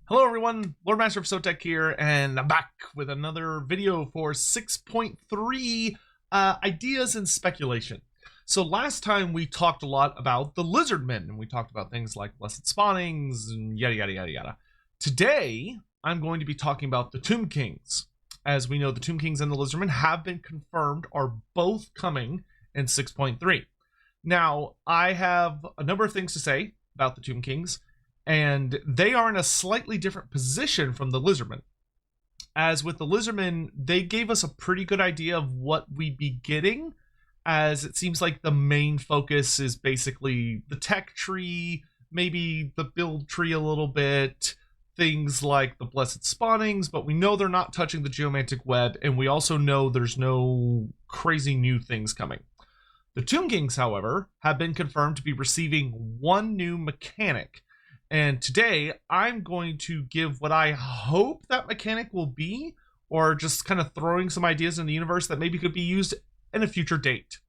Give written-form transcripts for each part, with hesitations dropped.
Hello everyone, Loremaster of Sotek here, and I'm back with another video for 6.3 Ideas and Speculation. So last time we talked a lot about the Lizardmen, and we talked about things like Blessed Spawnings and yada yada yada yada. Today, I'm going to be talking about the Tomb Kings. As we know, the Tomb Kings and the Lizardmen have been confirmed, are both coming in 6.3. Now, I have a number of things to say about the Tomb Kings, and they are in a slightly different position from the Lizardmen. As with the Lizardmen, they gave us a pretty good idea of what we'd be getting, as it seems like the main focus is basically the tech tree, maybe the build tree a little bit, things like the Blessed Spawnings, but we know they're not touching the Geomantic Web, and we also know there's no crazy new things coming. The Tomb Kings, however, have been confirmed to be receiving one new mechanic. And today, I'm going to give what I hope that mechanic will be, or just kind of throwing some ideas in the universe that maybe could be used in a future date.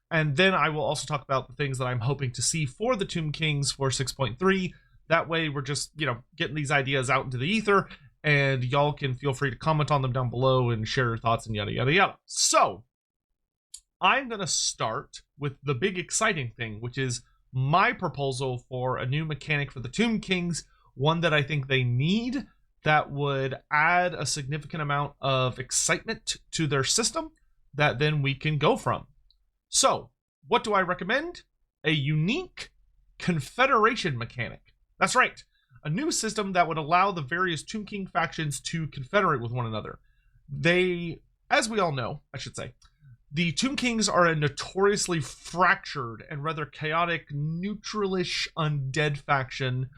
And then I will also talk about the things that I'm hoping to see for the Tomb Kings for 6.3. That way, we're just, getting these ideas out into the ether, and y'all can feel free to comment on them down below and share your thoughts and yada, yada, yada. So, I'm going to start with the big exciting thing, which is my proposal for a new mechanic for the Tomb Kings, one that I think they need, that would add a significant amount of excitement to their system that then we can go from. So, what do I recommend? A unique Confederation mechanic. That's right, a new system that would allow the various Tomb King factions to confederate with one another. They, as we all know, I should say, the Tomb Kings are a notoriously fractured and rather chaotic, neutralish undead faction,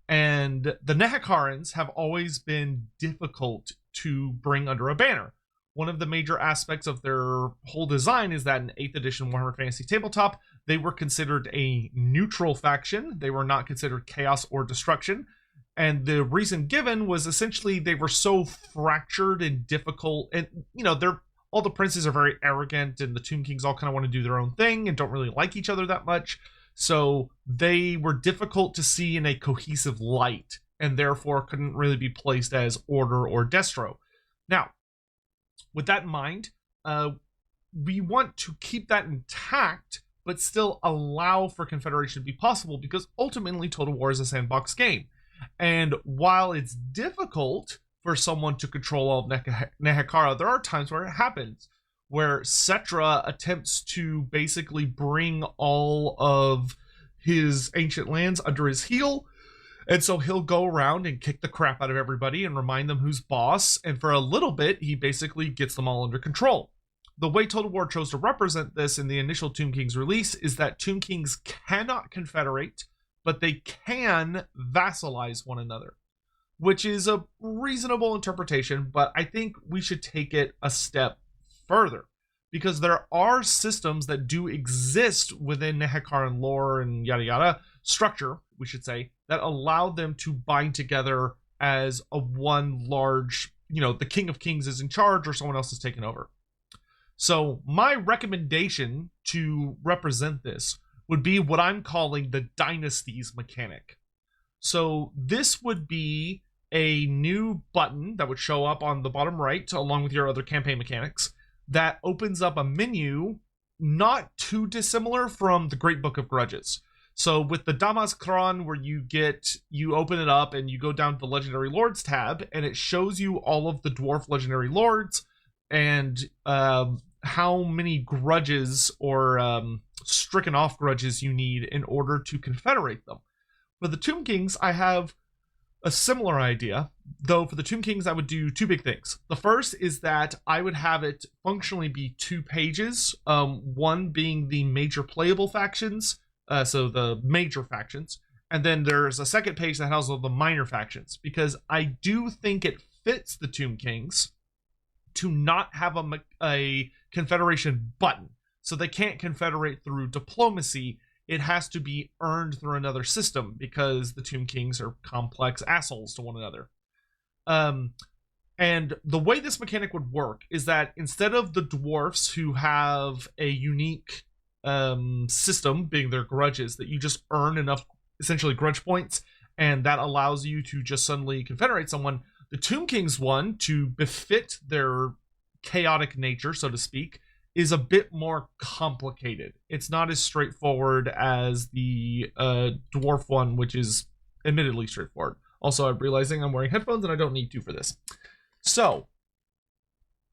and the Nehakarans have always been difficult to bring under a banner. One of the major aspects of their whole design is that in 8th edition Warhammer Fantasy Tabletop, they were considered a neutral faction. They were not considered chaos or destruction. And the reason given was essentially they were so fractured and difficult, and all the princes are very arrogant, and the Tomb Kings all kind of want to do their own thing and don't really like each other that much. So they were difficult to see in a cohesive light, and therefore couldn't really be placed as Order or Destro. Now, with that in mind, we want to keep that intact, but still allow for Confederation to be possible, because ultimately Total War is a sandbox game. And while it's difficult for someone to control all of Nehekara, there are times where it happens, where Cetra attempts to basically bring all of his ancient lands under his heel, and so he'll go around and kick the crap out of everybody and remind them who's boss, and for a little bit, he basically gets them all under control. The way Total War chose to represent this in the initial Tomb Kings release is that Tomb Kings cannot confederate, but they can vassalize one another, which is a reasonable interpretation, but I think we should take it a step further, because there are systems that do exist within Nehekaran lore and yada yada structure, we should say, that allow them to bind together as a one large, the King of Kings is in charge or someone else is taking over. So my recommendation to represent this would be what I'm calling the Dynasties mechanic. So this would be a new button that would show up on the bottom right along with your other campaign mechanics that opens up a menu not too dissimilar from the Great Book of Grudges. So with the Damas Kran, where you open it up and you go down to the Legendary Lords tab, and it shows you all of the Dwarf Legendary Lords and how many grudges or stricken off grudges you need in order to confederate them. For the Tomb Kings, I have a similar idea, though for the Tomb Kings, I would do two big things. The first is that I would have it functionally be 2 pages, one being the major playable factions, so the major factions, and then there's a second page that has all the minor factions, because I do think it fits the Tomb Kings to not have a Confederation button. So they can't confederate through diplomacy. It has to be earned through another system, because the Tomb Kings are complex assholes to one another. And the way this mechanic would work is that instead of the dwarfs who have a unique system, being their grudges, that you just earn enough, essentially, grudge points, and that allows you to just suddenly confederate someone. The Tomb Kings one, to befit their chaotic nature, so to speak, is a bit more complicated. It's not as straightforward as the dwarf one, which is admittedly straightforward. Also, I'm realizing I'm wearing headphones and I don't need to for this. So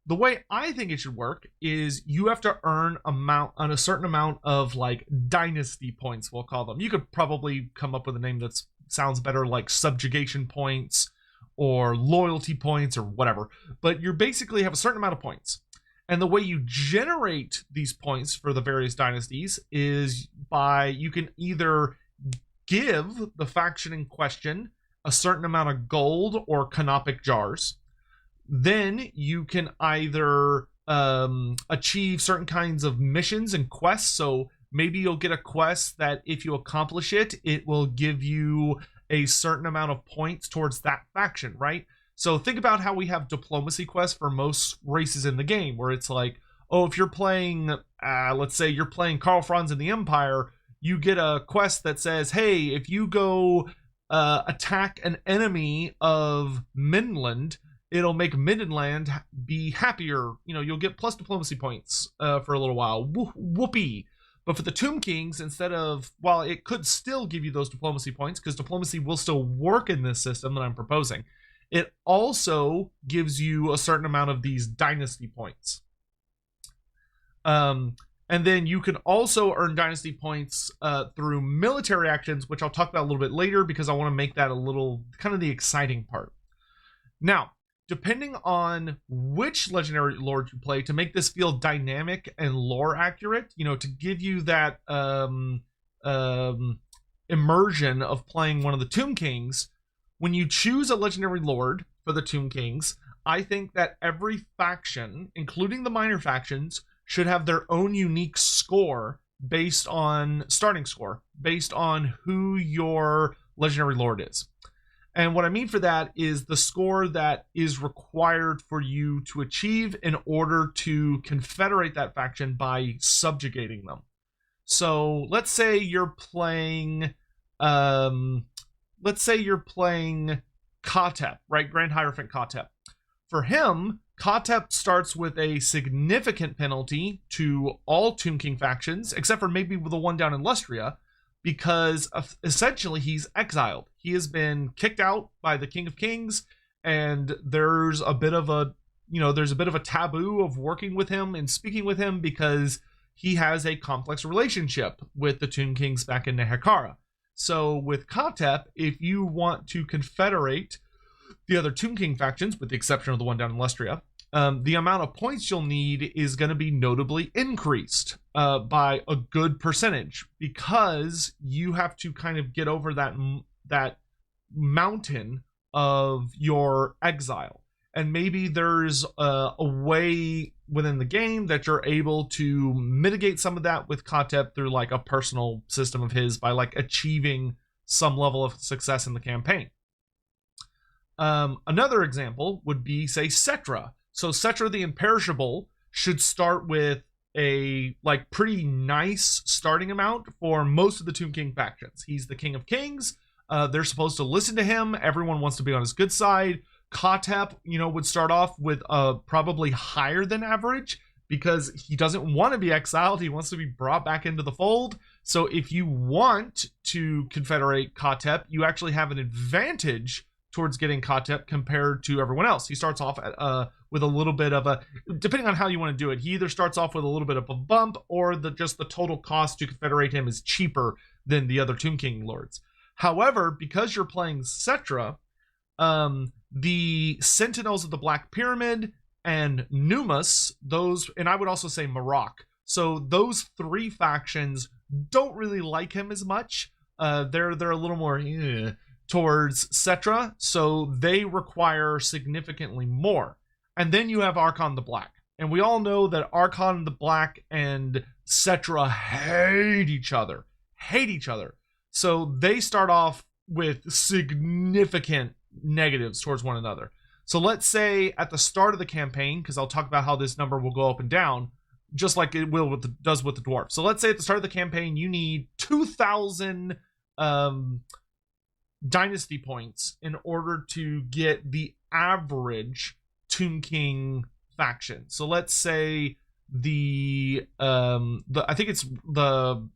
the way I think it should work is you have to earn a certain amount of like dynasty points, we'll call them. You could probably come up with a name that sounds better, like subjugation points or loyalty points or whatever. But you basically have a certain amount of points. And the way you generate these points for the various dynasties is by, you can either give the faction in question a certain amount of gold or canopic jars. Then you can either achieve certain kinds of missions and quests. So maybe you'll get a quest that if you accomplish it, it will give you a certain amount of points towards that faction, right? So think about how we have diplomacy quests for most races in the game, where it's like, oh, if you're playing, let's say you're playing Karl Franz in the Empire, you get a quest that says, hey, if you go attack an enemy of Midland, it'll make Midland be happier. You know, you'll get plus diplomacy points for a little while. Whoopee. But for the Tomb Kings, instead of, while it could still give you those diplomacy points, because diplomacy will still work in this system that I'm proposing, it also gives you a certain amount of these dynasty points. And then you can also earn dynasty points through military actions, which I'll talk about a little bit later, because I want to make that a little kind of the exciting part. Now, depending on which legendary lord you play, to make this feel dynamic and lore accurate, you know, to give you that immersion of playing one of the Tomb Kings, when you choose a legendary lord for the Tomb Kings, I think that every faction, including the minor factions, should have their own unique score based on starting score, based on who your legendary lord is. And what I mean for that is the score that is required for you to achieve in order to confederate that faction by subjugating them. So let's say you're playing, Katep, right? Grand Hierophant Katep. For him, Katep starts with a significant penalty to all Tomb King factions, except for maybe the one down in Lustria, because essentially he's exiled. He has been kicked out by the King of Kings, and there's a bit of a taboo of working with him and speaking with him because he has a complex relationship with the Tomb Kings back in Nehekara. So with Katep, if you want to confederate the other Tomb King factions, with the exception of the one down in Lustria, the amount of points you'll need is going to be notably increased by a good percentage, because you have to kind of get over that mountain of your exile. And maybe there's a way within the game that you're able to mitigate some of that with Katep through like a personal system of his, by like achieving some level of success in the campaign. Another example would be, say, Cetra. So Cetra the Imperishable should start with a like pretty nice starting amount for most of the Tomb King factions. He's the King of Kings. They're supposed to listen to him. Everyone wants to be on his good side. Katep, would start off with probably higher than average, because he doesn't want to be exiled. He wants to be brought back into the fold. So if you want to confederate Katep, you actually have an advantage towards getting Katep compared to everyone else. He starts off with a little bit of a, depending on how you want to do it, he either starts off with a little bit of a bump, or just the total cost to confederate him is cheaper than the other Tomb King lords. However, because you're playing Cetra, the Sentinels of the Black Pyramid and Numus, those, and I would also say Maroc, so those three factions don't really like him as much. They're a little more towards Cetra, so they require significantly more. And then you have Arcane the Black, and we all know that Arcane the Black and Cetra hate each other. So they start off with significant negatives towards one another. So let's say at the start of the campaign, because I'll talk about how this number will go up and down, just like it will does with the dwarf. So let's say at the start of the campaign, you need 2,000 dynasty points in order to get the average Tomb King faction. So let's say the I think it's the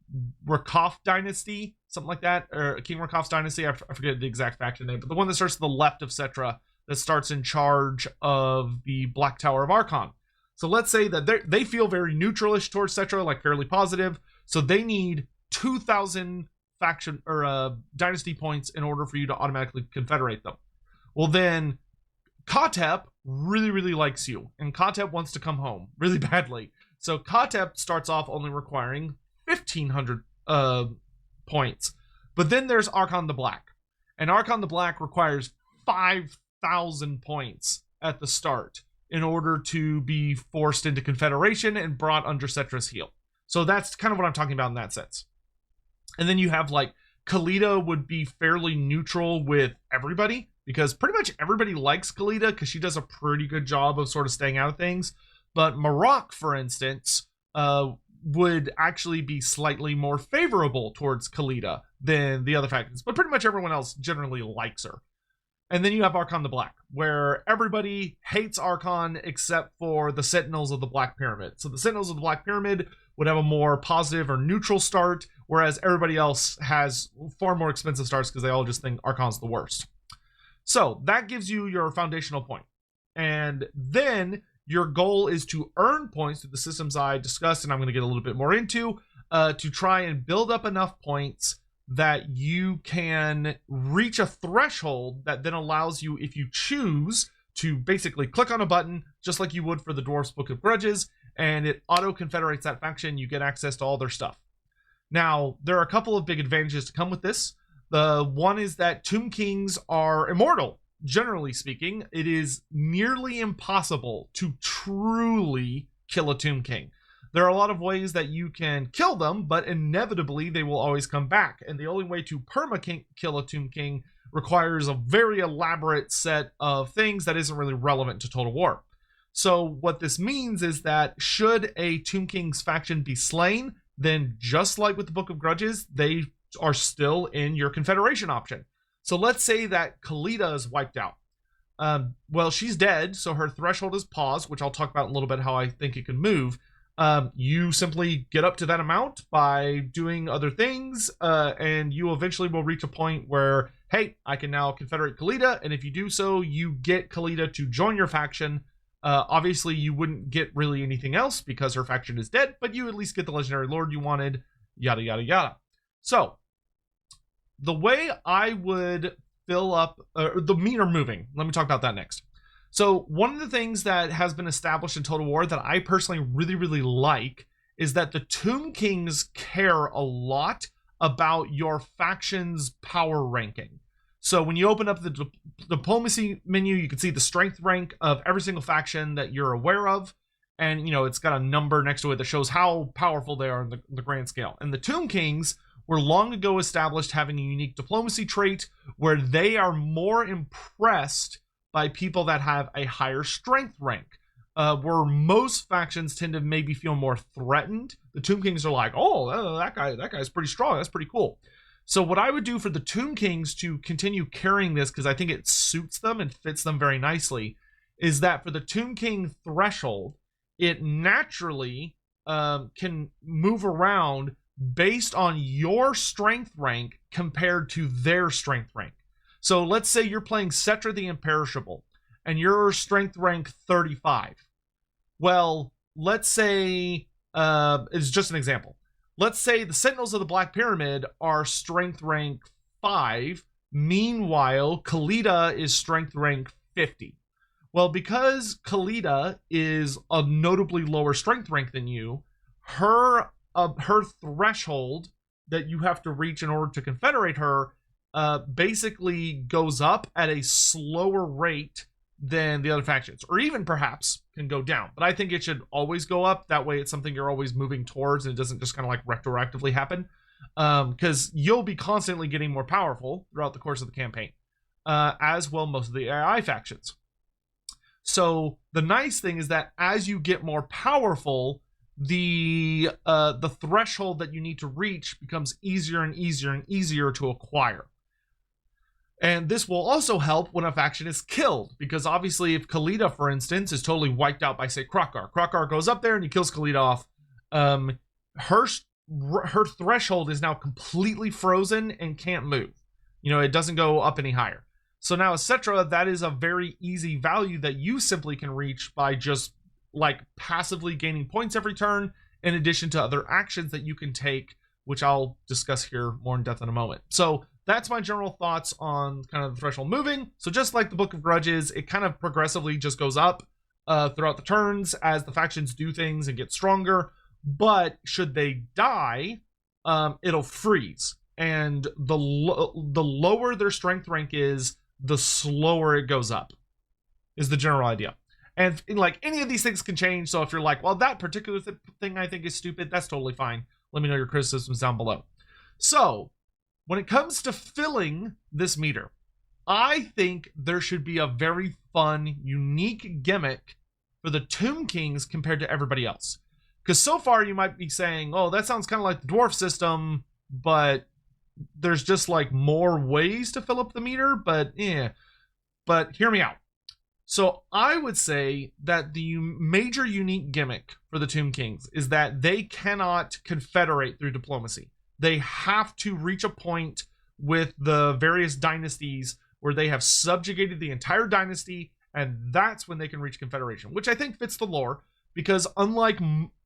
Rakoff dynasty, something like that, or King Rakoff's dynasty. I forget the exact faction name, but the one that starts to the left of Cetra, that starts in charge of the Black Tower of Arcane. So let's say that they feel very neutralish towards Cetra, like fairly positive. So they need 2,000 faction or dynasty points in order for you to automatically confederate them. Well, then Katep really, really likes you, and Katep wants to come home really badly. So Katep starts off only requiring 1,500 points. But then there's Archon the Black, and Archon the Black requires 5,000 points at the start in order to be forced into Confederation and brought under Cetra's heel. So that's kind of what I'm talking about in that sense. And then you have like Khalida would be fairly neutral with everybody, because pretty much everybody likes Khalida because she does a pretty good job of sort of staying out of things. But Marok, for instance, would actually be slightly more favorable towards Khalida than the other factions, but pretty much everyone else generally likes her. And then you have Archon the Black, where everybody hates Archon except for the Sentinels of the Black Pyramid. So the Sentinels of the Black Pyramid would have a more positive or neutral start, whereas everybody else has far more expensive starts because they all just think Archon's the worst. So that gives you your foundational point. And then your goal is to earn points through the systems I discussed, and I'm going to get a little bit more into, to try and build up enough points that you can reach a threshold that then allows you, if you choose, to basically click on a button, just like you would for the Dwarf's Book of Grudges, and it auto-confederates that faction. You get access to all their stuff. Now, there are a couple of big advantages to come with this. The one is that Tomb Kings are immortal. Generally speaking, it is nearly impossible to truly kill a Tomb King. There are a lot of ways that you can kill them, but inevitably they will always come back. And the only way to perma-kill a Tomb King requires a very elaborate set of things that isn't really relevant to Total War. So what this means is that should a Tomb King's faction be slain, then just like with the Book of Grudges, they are still in your Confederation option. So let's say that Khalida is wiped out. Well, she's dead, so her threshold is paused, which I'll talk about in a little bit how I think it can move. You simply get up to that amount by doing other things, and you eventually will reach a point where, hey, I can now confederate Khalida, and if you do so, you get Khalida to join your faction. Obviously, you wouldn't get really anything else because her faction is dead, but you at least get the legendary lord you wanted, yada, yada, yada. So, the way I would fill up, the meter moving, let me talk about that next. So one of the things that has been established in Total War that I personally really, really like is that the Tomb Kings care a lot about your faction's power ranking. So when you open up the diplomacy menu, you can see the strength rank of every single faction that you're aware of. And, you know, it's got a number next to it that shows how powerful they are in the grand scale. And the Tomb Kings were long ago established having a unique diplomacy trait where they are more impressed by people that have a higher strength rank, where most factions tend to maybe feel more threatened. The Tomb Kings are like, oh, that guy's pretty strong. That's pretty cool. So what I would do for the Tomb Kings to continue carrying this, because I think it suits them and fits them very nicely, is that for the Tomb King threshold, it naturally can move around based on your strength rank compared to their strength rank. So let's say you're playing Cetra the Imperishable, and your strength rank 35. Well, let's say, it's just an example. Let's say the Sentinels of the Black Pyramid are strength rank 5. Meanwhile, Khalida is strength rank 50. Well, because Khalida is a notably lower strength rank than you, her threshold that you have to reach in order to confederate her basically goes up at a slower rate than the other factions, or even perhaps can go down. But I think it should always go up. That way it's something you're always moving towards and it doesn't just kind of like retroactively happen, because you'll be constantly getting more powerful throughout the course of the campaign, as will most of the AI factions. So the nice thing is that as you get more powerful, the threshold that you need to reach becomes easier and easier and easier to acquire. And this will also help when a faction is killed, because obviously if Khalida, for instance, is totally wiped out by, say, Krokar goes up there and he kills Khalida off, her threshold is now completely frozen and can't move. You know, it doesn't go up any higher. So now, etc., that is a very easy value that you simply can reach by just like passively gaining points every turn, in addition to other actions that you can take, which I'll discuss here more in depth in a moment. So that's my general thoughts on kind of the threshold moving. So just like the Book of Grudges, it kind of progressively just goes up throughout the turns as the factions do things and get stronger. But should they die, it'll freeze. And the lower their strength rank is, the slower it goes up, is the general idea. And like any of these things can change. So if you're like, well, that particular thing I think is stupid, that's totally fine. Let me know your criticisms down below. So when it comes to filling this meter, I think there should be a very fun, unique gimmick for the Tomb Kings compared to everybody else. Because so far you might be saying, oh, that sounds kind of like the dwarf system, but there's just like more ways to fill up the meter, but hear me out. So I would say that the major unique gimmick for the Tomb Kings is that they cannot confederate through diplomacy. They have to reach a point with the various dynasties where they have subjugated the entire dynasty, and that's when they can reach confederation, which I think fits the lore, because unlike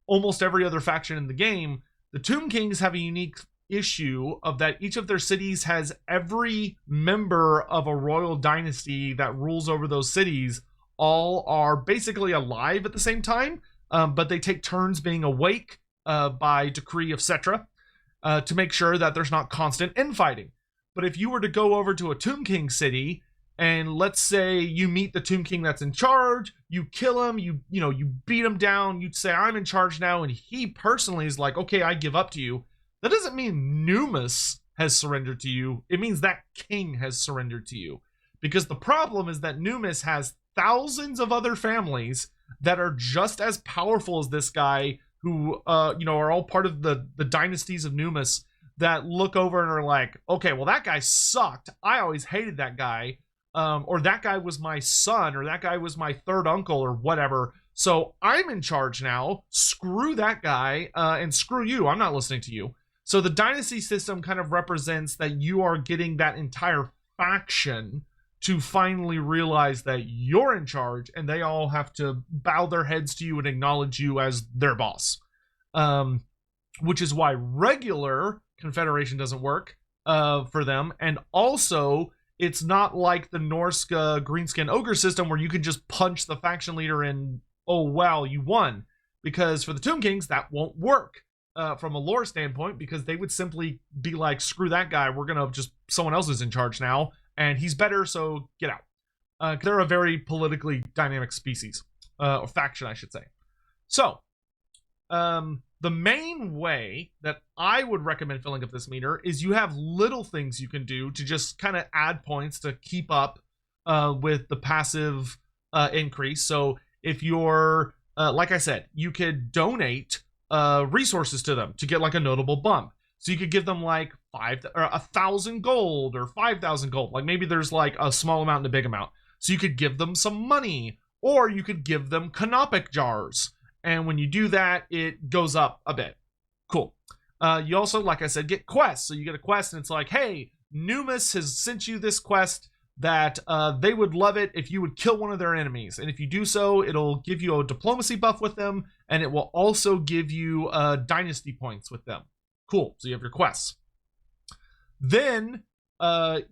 almost every other faction in the game, the Tomb Kings have a unique issue of that each of their cities has every member of a royal dynasty that rules over those cities all are basically alive at the same time, but they take turns being awake by decree, etc., to make sure that there's not constant infighting. But if you were to go over to a Tomb King city, and let's say you meet the Tomb King that's in charge, you kill him, you beat him down, you'd say, I'm in charge now, and he personally is like, okay, I give up to you. That doesn't mean Numus has surrendered to you. It means that king has surrendered to you. Because the problem is that Numus has thousands of other families that are just as powerful as this guy, who are all part of the dynasties of Numus, that look over and are like, okay, well, that guy sucked. I always hated that guy. Or that guy was my son, or that guy was my third uncle, or whatever. So I'm in charge now. Screw that guy, and screw you. I'm not listening to you. So the dynasty system kind of represents that you are getting that entire faction to finally realize that you're in charge, and they all have to bow their heads to you and acknowledge you as their boss. Which is why regular confederation doesn't work for them. And also, it's not like the Norse greenskin ogre system where you can just punch the faction leader and, oh, wow, you won. Because for the Tomb Kings, that won't work. From a lore standpoint, because they would simply be like, screw that guy, we're gonna just, someone else is in charge now, and he's better, so get out. They're a very politically dynamic species, or faction, I should say. So, the main way that I would recommend filling up this meter is you have little things you can do to just kind of add points to keep up with the passive increase. So if you're, like I said, you could donate resources to them to get like a notable bump. So you could give them like 1,000 gold or 5,000 gold. Like maybe there's like a small amount and a big amount. So you could give them some money, or you could give them canopic jars. And when you do that, it goes up a bit. Cool. You also, like I said, get quests. So you get a quest and it's like, hey, Numus has sent you this quest that they would love it if you would kill one of their enemies. And if you do so, it'll give you a diplomacy buff with them, and it will also give you dynasty points with them. Cool. So you have your quests. Then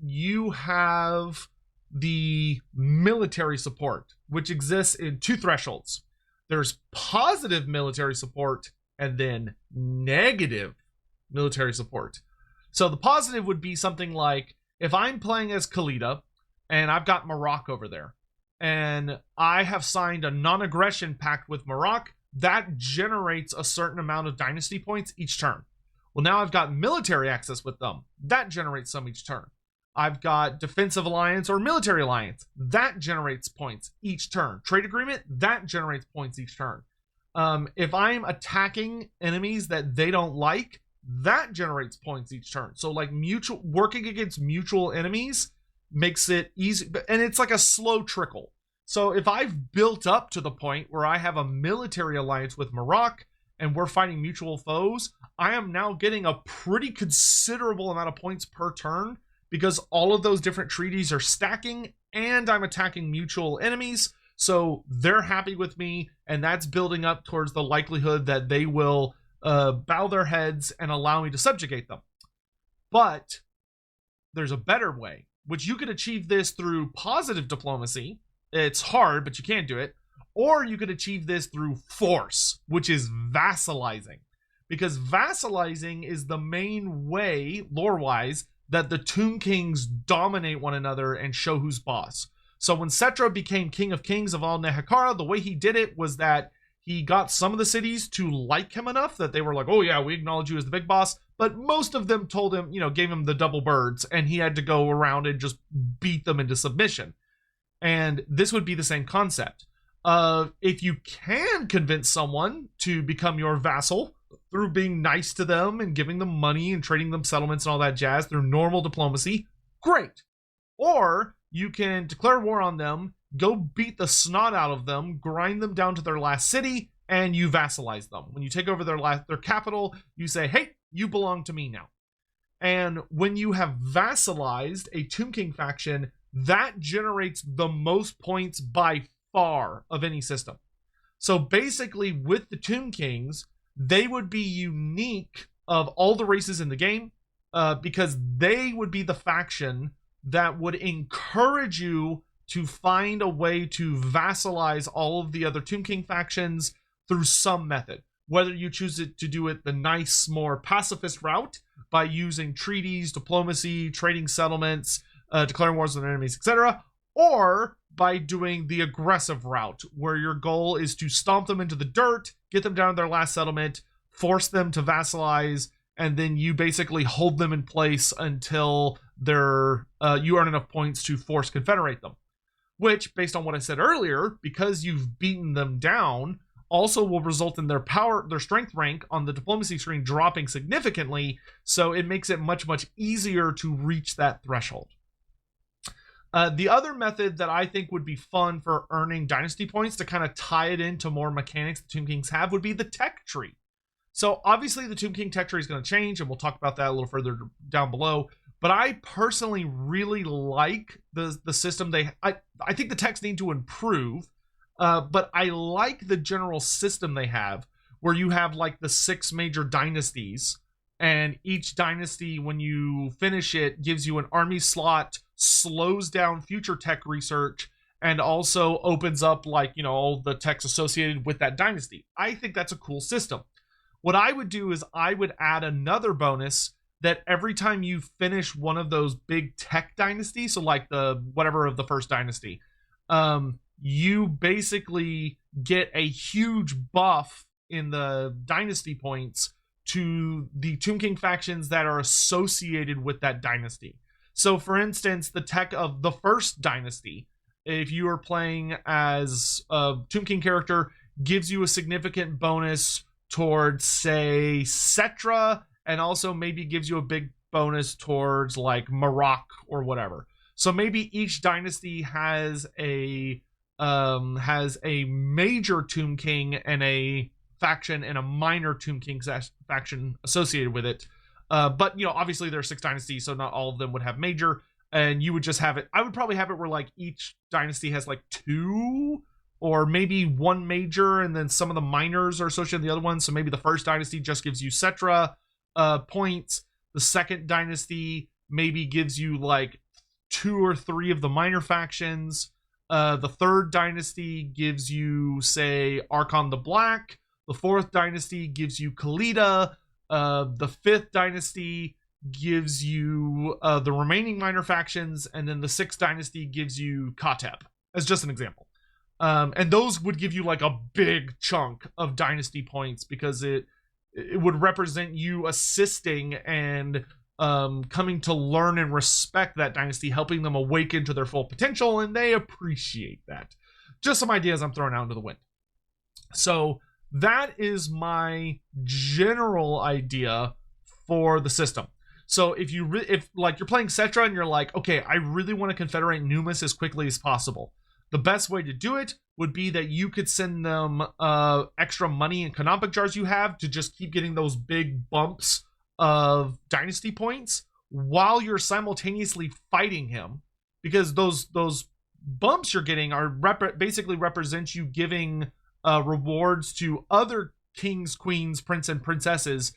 you have the military support, which exists in two thresholds. There's positive military support and then negative military support. So the positive would be something like, if I'm playing as Khalida and I've got Maroc over there, and I have signed a non-aggression pact with Maroc, that generates a certain amount of dynasty points each turn. Well, now I've got military access with them. That generates some each turn. I've got defensive alliance or military alliance. That generates points each turn. Trade agreement, that generates points each turn. If I'm attacking enemies that they don't like, that generates points each turn. So like working against mutual enemies makes it easy, and it's like a slow trickle. So if I've built up to the point where I have a military alliance with Morocco and we're fighting mutual foes, I am now getting a pretty considerable amount of points per turn because all of those different treaties are stacking and I'm attacking mutual enemies. So they're happy with me, and that's building up towards the likelihood that they will bow their heads and allow me to subjugate them. But there's a better way, which you can achieve this through positive diplomacy. It's hard, but you can do it. Or you could achieve this through force, which is vassalizing. Because vassalizing is the main way, lore-wise, that the Tomb Kings dominate one another and show who's boss. So when Setra became King of Kings of all Nehekara, the way he did it was that he got some of the cities to like him enough that they were like, oh yeah, we acknowledge you as the big boss. But most of them told him, gave him the double birds, and he had to go around and just beat them into submission. And this would be the same concept. If you can convince someone to become your vassal through being nice to them and giving them money and trading them settlements and all that jazz through normal diplomacy, great. Or you can declare war on them, go beat the snot out of them, grind them down to their last city, and you vassalize them. When you take over their capital, you say, hey, you belong to me now. And when you have vassalized a Tomb King faction, that generates the most points by far of any system. So basically, with the Tomb Kings, they would be unique of all the races in the game because they would be the faction that would encourage you to find a way to vassalize all of the other Tomb King factions through some method. Whether you choose to do it the nice, more pacifist route by using treaties, diplomacy, trading settlements, declaring wars on enemies, etc., or by doing the aggressive route, where your goal is to stomp them into the dirt, get them down to their last settlement, force them to vassalize, and then you basically hold them in place until you earn enough points to force confederate them. Which, based on what I said earlier, because you've beaten them down, also will result in their strength rank on the diplomacy screen dropping significantly, so it makes it much, much easier to reach that threshold. The other method that I think would be fun for earning dynasty points to kind of tie it into more mechanics the Tomb Kings have would be the tech tree. So obviously the Tomb King tech tree is going to change, and we'll talk about that a little further down below. But I personally really like the system. I think the techs need to improve, but I like the general system they have, where you have like the 6 major dynasties, and each dynasty, when you finish it, gives you an army slot, slows down future tech research, and also opens up all the techs associated with that dynasty. I think that's a cool system. What I would do is I would add another bonus that every time you finish one of those big tech dynasties, so like the whatever of the first dynasty, you basically get a huge buff in the dynasty points to the Tomb King factions that are associated with that dynasty. So for instance, the tech of the first dynasty, if you are playing as a Tomb King character, gives you a significant bonus towards, say, Setra, and also maybe gives you a big bonus towards like Morocco or whatever. So maybe each dynasty has a major Tomb King and a faction and a minor Tomb King faction associated with it. But obviously there are 6 dynasties, so not all of them would have major, and you would just have it. I would probably have it where like each dynasty has like 2 or maybe 1 major, and then some of the minors are associated with the other ones. So maybe the first dynasty just gives you Setra points. The second dynasty maybe gives you like 2 or 3 of the minor factions. The third dynasty gives you, say, Arcane the Black. The fourth dynasty gives you Khalida. The fifth dynasty gives you the remaining minor factions, and then the sixth dynasty gives you Kateb, as just an example. And those would give you like a big chunk of dynasty points because it would represent you assisting and coming to learn and respect that dynasty, helping them awaken to their full potential, and they appreciate that. Just some ideas I'm throwing out into the wind. So that is my general idea for the system. So if like you're playing Cetra and you're like, okay, I really want to confederate Numis as quickly as possible, the best way to do it would be that you could send them extra money and canonic jars you have to just keep getting those big bumps of dynasty points while you're simultaneously fighting him, because those bumps you're getting are basically represent you giving rewards to other kings, queens, prince, and princesses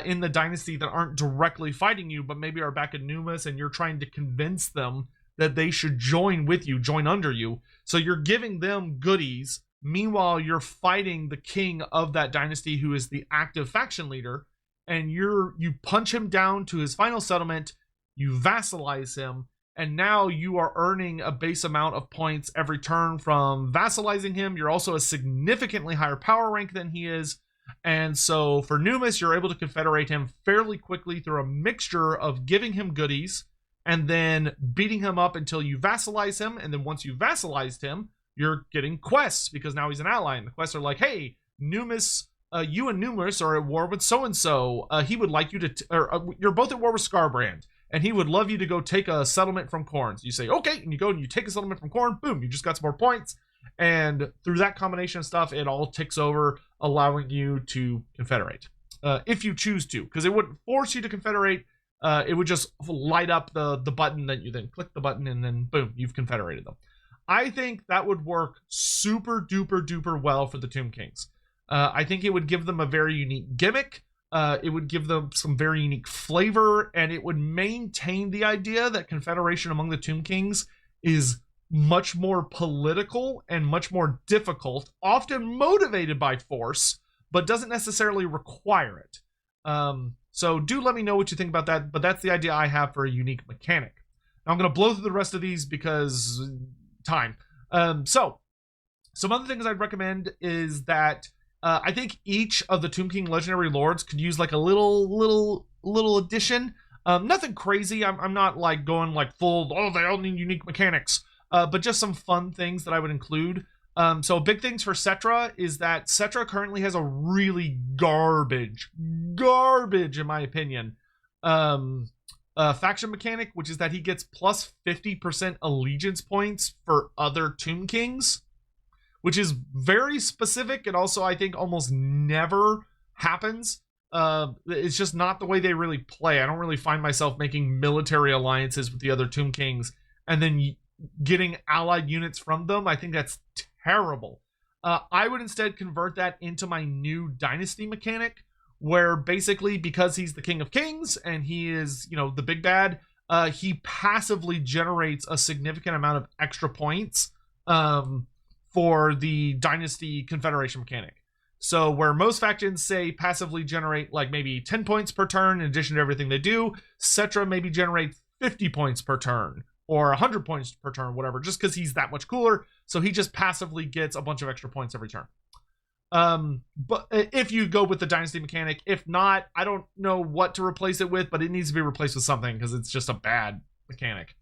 in the dynasty that aren't directly fighting you, but maybe are back in Numis, and you're trying to convince them that they should join with you, join under you. So you're giving them goodies. Meanwhile, you're fighting the king of that dynasty, who is the active faction leader, and you punch him down to his final settlement, you vassalize him, and now you are earning a base amount of points every turn from vassalizing him. You're also a significantly higher power rank than he is. And so for Numis, you're able to confederate him fairly quickly through a mixture of giving him goodies and then beating him up until you vassalize him. And then once you've vassalized him, you're getting quests because now he's an ally. And the quests are like, hey, Numis, you and Numis are at war with so-and-so. He would like you to, you're both at war with Scarbrand, and he would love you to go take a settlement from Khorne. So you say, okay, and you go and you take a settlement from Khorne, boom, you just got some more points. And through that combination of stuff, it all ticks over, allowing you to confederate. If you choose to, because it wouldn't force you to confederate, it would just light up the button that you then click the button and then boom, you've confederated them. I think that would work super duper duper well for the Tomb Kings. I think it would give them a very unique gimmick. It would give them some very unique flavor, and it would maintain the idea that confederation among the Tomb Kings is much more political and much more difficult, often motivated by force, but doesn't necessarily require it. So do let me know what you think about that, but that's the idea I have for a unique mechanic. Now I'm going to blow through the rest of these because time. So some other things I'd recommend is that I think each of the Tomb King Legendary Lords could use like a little addition. Nothing crazy. I'm not like going like full, oh, they all need unique mechanics. But just some fun things that I would include. So big things for Cetra is that Cetra currently has a really garbage, in my opinion, faction mechanic, which is that he gets plus 50% allegiance points for other Tomb Kings, which is very specific and also I think almost never happens. It's just not the way they really play. I don't really find myself making military alliances with the other Tomb Kings and then getting allied units from them. I think that's terrible. I would instead convert that into my new dynasty mechanic, where basically because he's the King of Kings and he is, the big bad, he passively generates a significant amount of extra points for the dynasty confederation mechanic. So where most factions say passively generate like maybe 10 points per turn in addition to everything they do, Cetra maybe generates 50 points per turn or 100 points per turn, whatever, just because he's that much cooler. So he just passively gets a bunch of extra points every turn. But if you go with the dynasty mechanic, if not, I don't know what to replace it with, but it needs to be replaced with something because it's just a bad mechanic.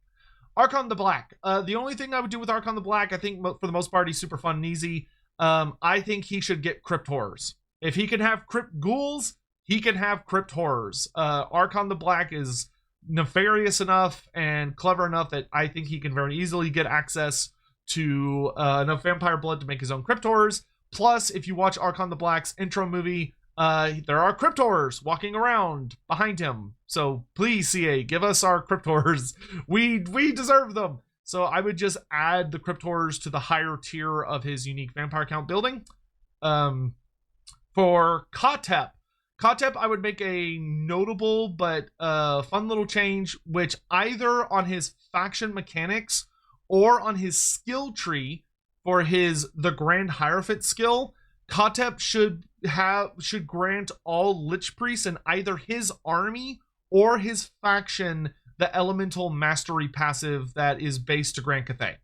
Archon the Black. The only thing I would do with Archon the Black, I think for the most part, he's super fun and easy. I think he should get Crypt Horrors. If he can have Crypt Ghouls, he can have Crypt Horrors. Archon the Black is nefarious enough and clever enough that I think he can very easily get access to enough vampire blood to make his own Crypt Horrors. Plus, if you watch Archon the Black's intro movie, there are Crypt Horrors walking around behind him. So please, CA, give us our Crypt Horrors. We deserve them. So I would just add the Crypt Horrors to the higher tier of his unique vampire count building. For Kotep, I would make a notable but fun little change, which either on his faction mechanics or on his skill tree for the Grand Hierophant skill, Kotep should grant all Lich Priests in either his army or his faction the Elemental Mastery passive that is based to Grand Cathay.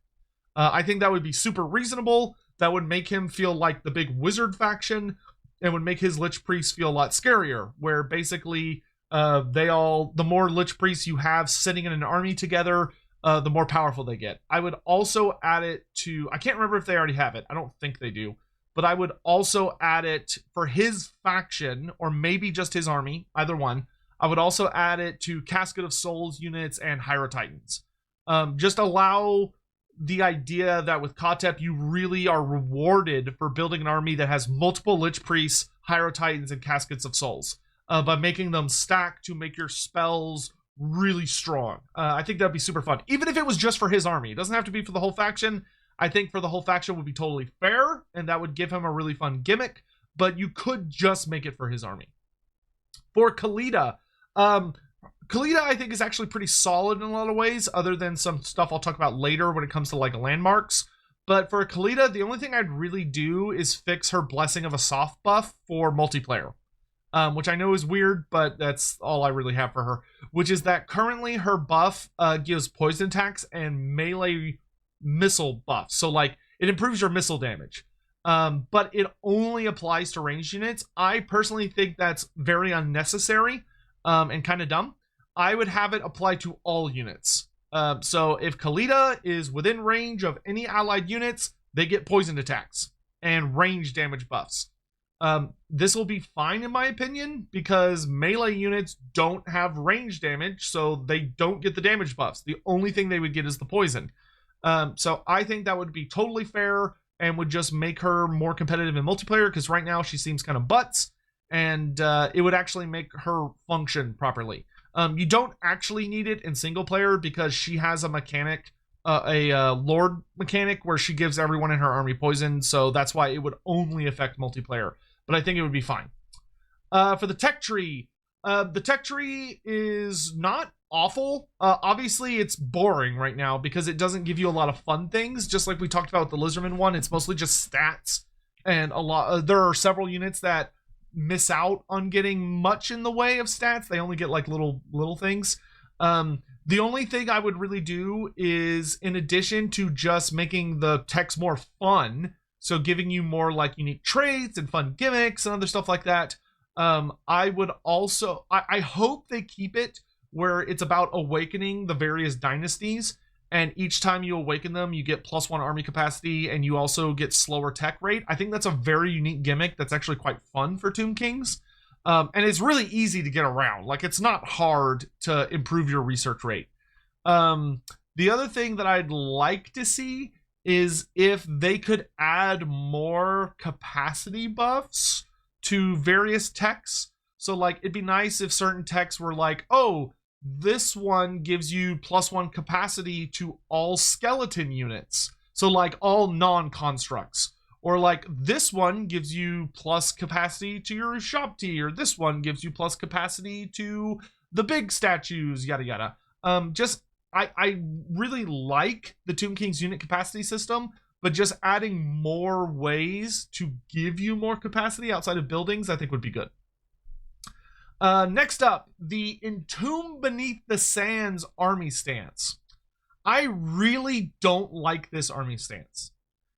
I think that would be super reasonable. That would make him feel like the big wizard faction and would make his Lich Priests feel a lot scarier, where basically the more Lich Priests you have sitting in an army together, the more powerful they get. I would also add it to, I can't remember if they already have it. I don't think they do. But I would also add it for his faction, or maybe just his army, either one. I would also add it to Casket of Souls units and Hierotitans. Just allow the idea that with Kotep, you really are rewarded for building an army that has multiple Lich Priests, Hierotitans, and Caskets of Souls by making them stack to make your spells really strong. I think that'd be super fun. Even if it was just for his army. It doesn't have to be for the whole faction. I think for the whole faction would be totally fair, and that would give him a really fun gimmick, but you could just make it for his army. For Khalida, Khalida I think is actually pretty solid in a lot of ways, other than some stuff I'll talk about later when it comes to like landmarks. But for Khalida, the only thing I'd really do is fix her Blessing of a Soft buff for multiplayer. Which I know is weird, but that's all I really have for her. Which is that currently her buff gives poison attacks and melee missile buffs. So like it improves your missile damage. But it only applies to ranged units. I personally think that's very unnecessary and kind of dumb. I would have it apply to all units. So if Khalida is within range of any allied units, they get poisoned attacks and range damage buffs. This will be fine in my opinion because melee units don't have range damage, so they don't get the damage buffs. The only thing they would get is the poison. So I think that would be totally fair and would just make her more competitive in multiplayer because right now she seems kind of butts, and it would actually make her function properly. You don't actually need it in single player because she has a mechanic, a Lord mechanic where she gives everyone in her army poison, so that's why it would only affect multiplayer. But I think it would be fine. For the tech tree is not awful. Obviously, it's boring right now because it doesn't give you a lot of fun things. Just like we talked about with the Lizardman one, it's mostly just stats, and there are several units that miss out on getting much in the way of stats. They only get like little things. The only thing I would really do is, in addition to just making the techs more fun, so giving you more like unique traits and fun gimmicks and other stuff like that, I would also, I hope they keep it where it's about awakening the various dynasties, and each time you awaken them, you get +1 army capacity, and you also get slower tech rate. I think that's a very unique gimmick that's actually quite fun for Tomb Kings. And it's really easy to get around. Like, it's not hard to improve your research rate. The other thing that I'd like to see is if they could add more capacity buffs to various techs. So, like, it'd be nice if certain techs were like, oh, this one gives you +1 capacity to all skeleton units. So, like, all non-constructs. Or, like, this one gives you plus capacity to your Shabti, or this one gives you plus capacity to the big statues, yada yada. I really like the Tomb King's unit capacity system, but just adding more ways to give you more capacity outside of buildings, I think would be good. Next up, the Entombed Beneath the Sands army stance. I really don't like this army stance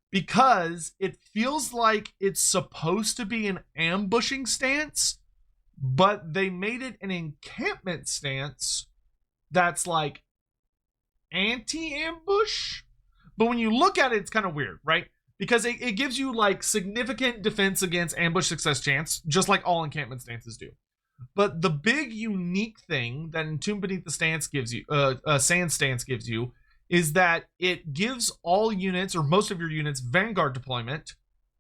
because it feels like it's supposed to be an ambushing stance, but they made it an encampment stance that's like anti-ambush. But when you look at it, it's kind of weird, right? Because it gives you like significant defense against ambush success chance, just like all encampment stances do. But the big unique thing that Entombed Beneath the Stance gives you, Sand Stance gives you, is that it gives all units, or most of your units, Vanguard deployment,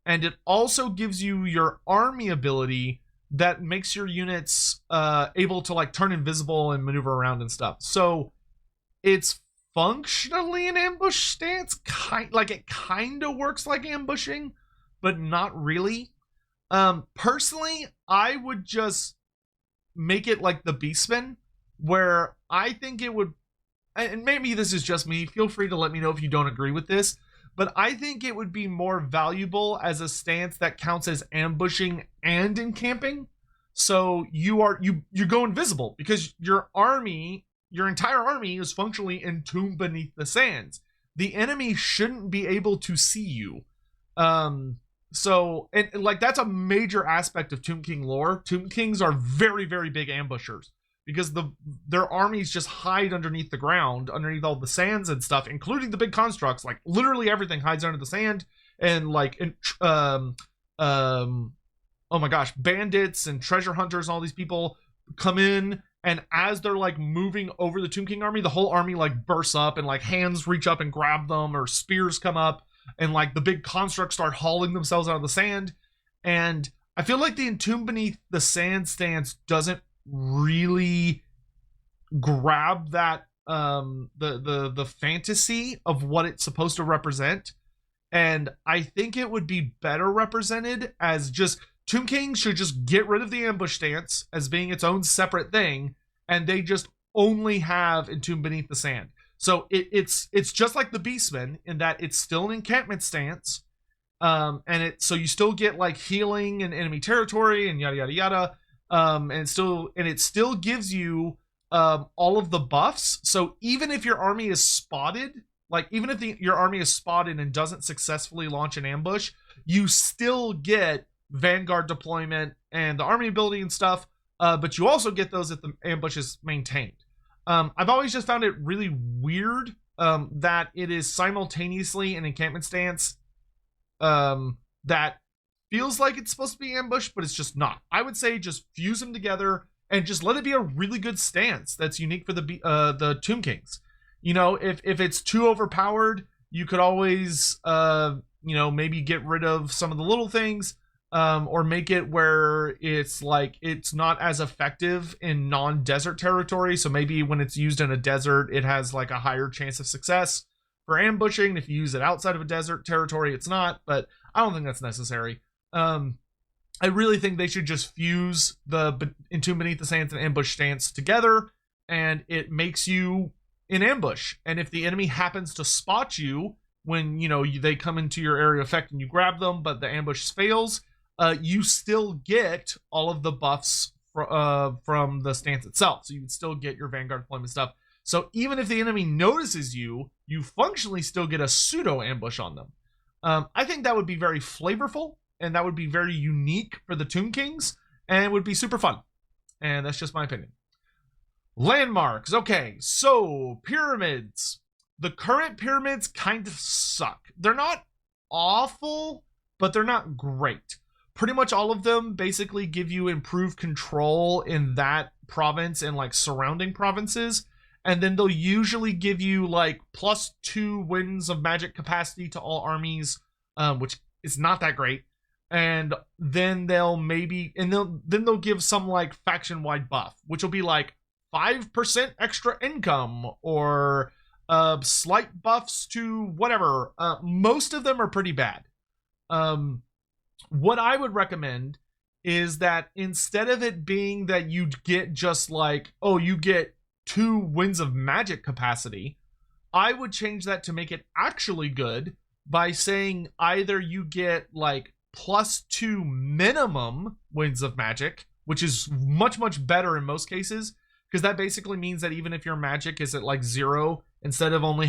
and it also gives you your army ability that makes your units able to like turn invisible and maneuver around and stuff. So it's functionally an ambush stance, it kind of works like ambushing, but not really. Personally, I would just make it like the Beastman, where I think it would, and maybe this is just me, feel free to let me know if you don't agree with this, but I think it would be more valuable as a stance that counts as ambushing and encamping. So you go invisible because your entire army is functionally entombed beneath the the enemy shouldn't be able to see you. So, and like, that's a major aspect of Tomb King lore. Tomb Kings are very, very big ambushers because their armies just hide underneath the ground, underneath all the sands and stuff, including the big constructs. Like, literally everything hides under the sand, and like, oh my gosh, bandits and treasure hunters and all these people come in And as they're like moving over the Tomb King army, the whole army like bursts up and like hands reach up and grab them, or spears come up and like the big constructs start hauling themselves out of the sand. And I feel like the Entombed Beneath the Sand stance doesn't really grab that the fantasy of what it's supposed to represent. And I think it would be better represented as just Tomb King should just get rid of the ambush stance as being its own separate thing, and they just only have Entombed Beneath the Sand. So it's just like the Beastmen in that it's still an encampment stance, and so you still get like healing in enemy territory and yada yada yada, and it still gives you all of the buffs. So even if your army is spotted, like even if your army is spotted and doesn't successfully launch an ambush, you still get Vanguard deployment and the army ability and stuff, but you also get those if the ambush is maintained. I've always just found it really weird that it is simultaneously an encampment stance that feels like it's supposed to be ambush, but it's just not. I would say just fuse them together and just let it be a really good stance that's unique for the Tomb Kings. You know, if it's too overpowered, you could always maybe get rid of some of the little things. Or make it where it's like it's not as effective in non-desert territory. So maybe when it's used in a desert, it has like a higher chance of success for ambushing. If you use it outside of a desert territory, it's not. But I don't think that's necessary. I really think they should just fuse the Entombed Beneath the Sands and ambush stance together, and it makes you in ambush. And if the enemy happens to spot you when they come into your area of effect and you grab them, but the ambush fails, you still get all of the buffs from the stance itself. So you can still get your Vanguard deployment stuff. So even if the enemy notices you, you functionally still get a pseudo ambush on them. I think that would be very flavorful, and that would be very unique for the Tomb Kings, and it would be super fun. And that's just my opinion. Landmarks. Okay, so pyramids. The current pyramids kind of suck. They're not awful, but they're not great. Pretty much all of them basically give you improved control in that province and like surrounding provinces. And then they'll usually give you like +2 winds of magic capacity to all armies, which is not that great. And then they'll give some like faction-wide buff, which will be like 5% extra income or slight buffs to whatever. Most of them are pretty bad. What I would recommend is that instead of it being that you get just like, oh, you get 2 winds of magic capacity, I would change that to make it actually good by saying either you get like +2 minimum winds of magic, which is much, much better in most cases, because that basically means that even if your magic is at like 0, instead of only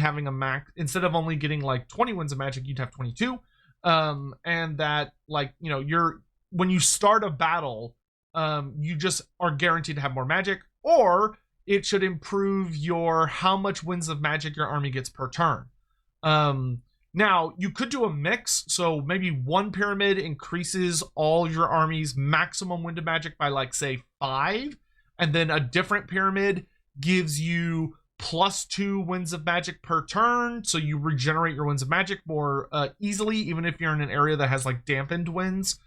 getting like 20 winds of magic, you'd have 22. And that like, when you start a battle, you just are guaranteed to have more magic, or it should improve how much winds of magic your army gets per turn. Now you could do a mix. So maybe one pyramid increases all your army's maximum wind of magic by like say 5. And then a different pyramid gives you +2 winds of magic per turn, so you regenerate your winds of magic more easily, even if you're in an area that has like dampened winds.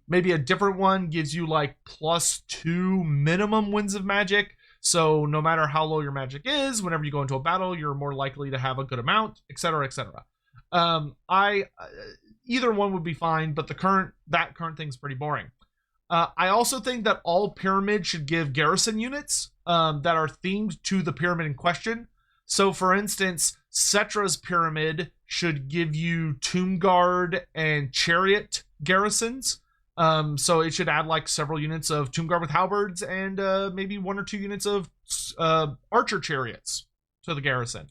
Maybe a different one gives you like +2 minimum winds of magic, so no matter how low your magic is, whenever you go into a battle, you're more likely to have a good amount, etc., etc. Either one would be fine, but that current thing's pretty boring. I also think that all pyramids should give garrison units that are themed to the pyramid in question. So, for instance, Cetra's pyramid should give you Tomb Guard and Chariot garrisons. So it should add like several units of Tomb Guard with halberds and maybe 1 or 2 units of archer chariots to the garrison.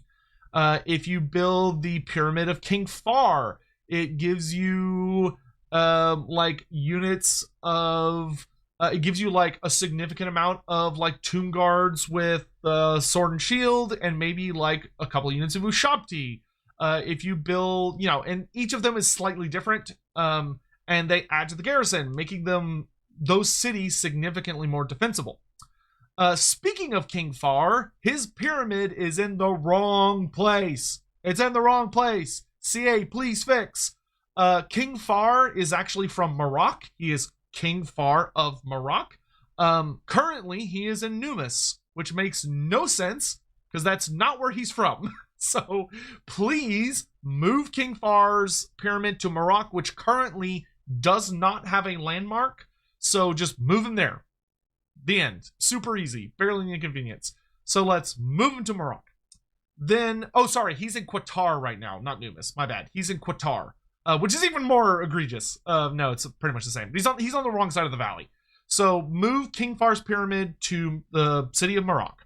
If you build the Pyramid of King Far, it gives you like units of it gives you like a significant amount of like Tomb Guards with sword and shield, and maybe like a couple units of Ushabti. If you build, and each of them is slightly different, and they add to the garrison, making those cities significantly more defensible. Speaking of King Far, his pyramid is in the wrong place. It's in the wrong place. CA, please fix. King Far is actually from Morocco. He is King Far of Morocco. Currently, he is in Numis, which makes no sense because that's not where he's from. So please move King Far's pyramid to Morocco, which currently does not have a landmark. So just move him there. The end. Super easy. Barely an inconvenience. So let's move him to Morocco. Then, oh, sorry, he's in Qatar right now, not Numis. My bad. He's in Qatar, which is even more egregious. No, it's pretty much the same. He's on the wrong side of the valley. So move King Far's pyramid to the city of Morocco.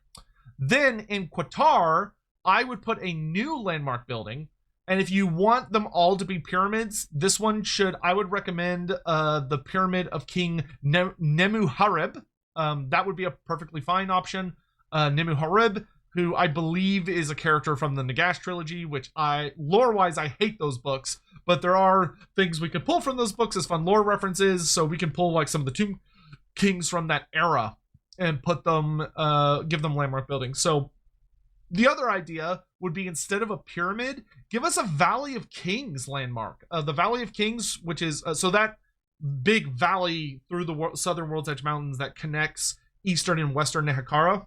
Then in Qatar, I would put a new landmark building. And if you want them all to be pyramids, this one I would recommend the pyramid of King Nemuhareb. That would be a perfectly fine option. Nemuhareb, who I believe is a character from the Nagash trilogy, which lore-wise, I hate those books, but there are things we could pull from those books as fun lore references, so we can pull like some of the tomb kings from that era and put them, give them landmark buildings. So the other idea would be, instead of a pyramid, give us a Valley of Kings landmark. The Valley of Kings, which is, so that big valley through the southern World's Edge Mountains that connects eastern and western Nehekara,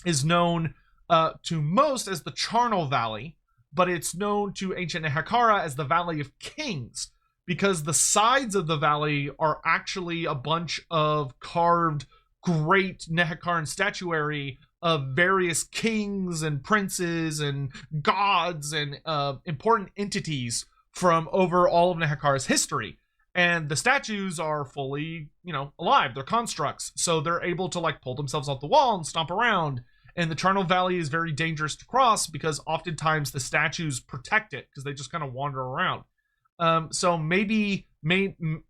is known to most as the Charnel Valley, but it's known to ancient Nehekara as the Valley of Kings, because the sides of the valley are actually a bunch of carved great Nehekaran statuary of various kings and princes and gods and important entities from over all of Nehekara's history. And the statues are fully, alive. They're constructs. So they're able to like pull themselves off the wall and stomp around. And the Charnel Valley is very dangerous to cross because oftentimes the statues protect it because they just kind of wander around. So maybe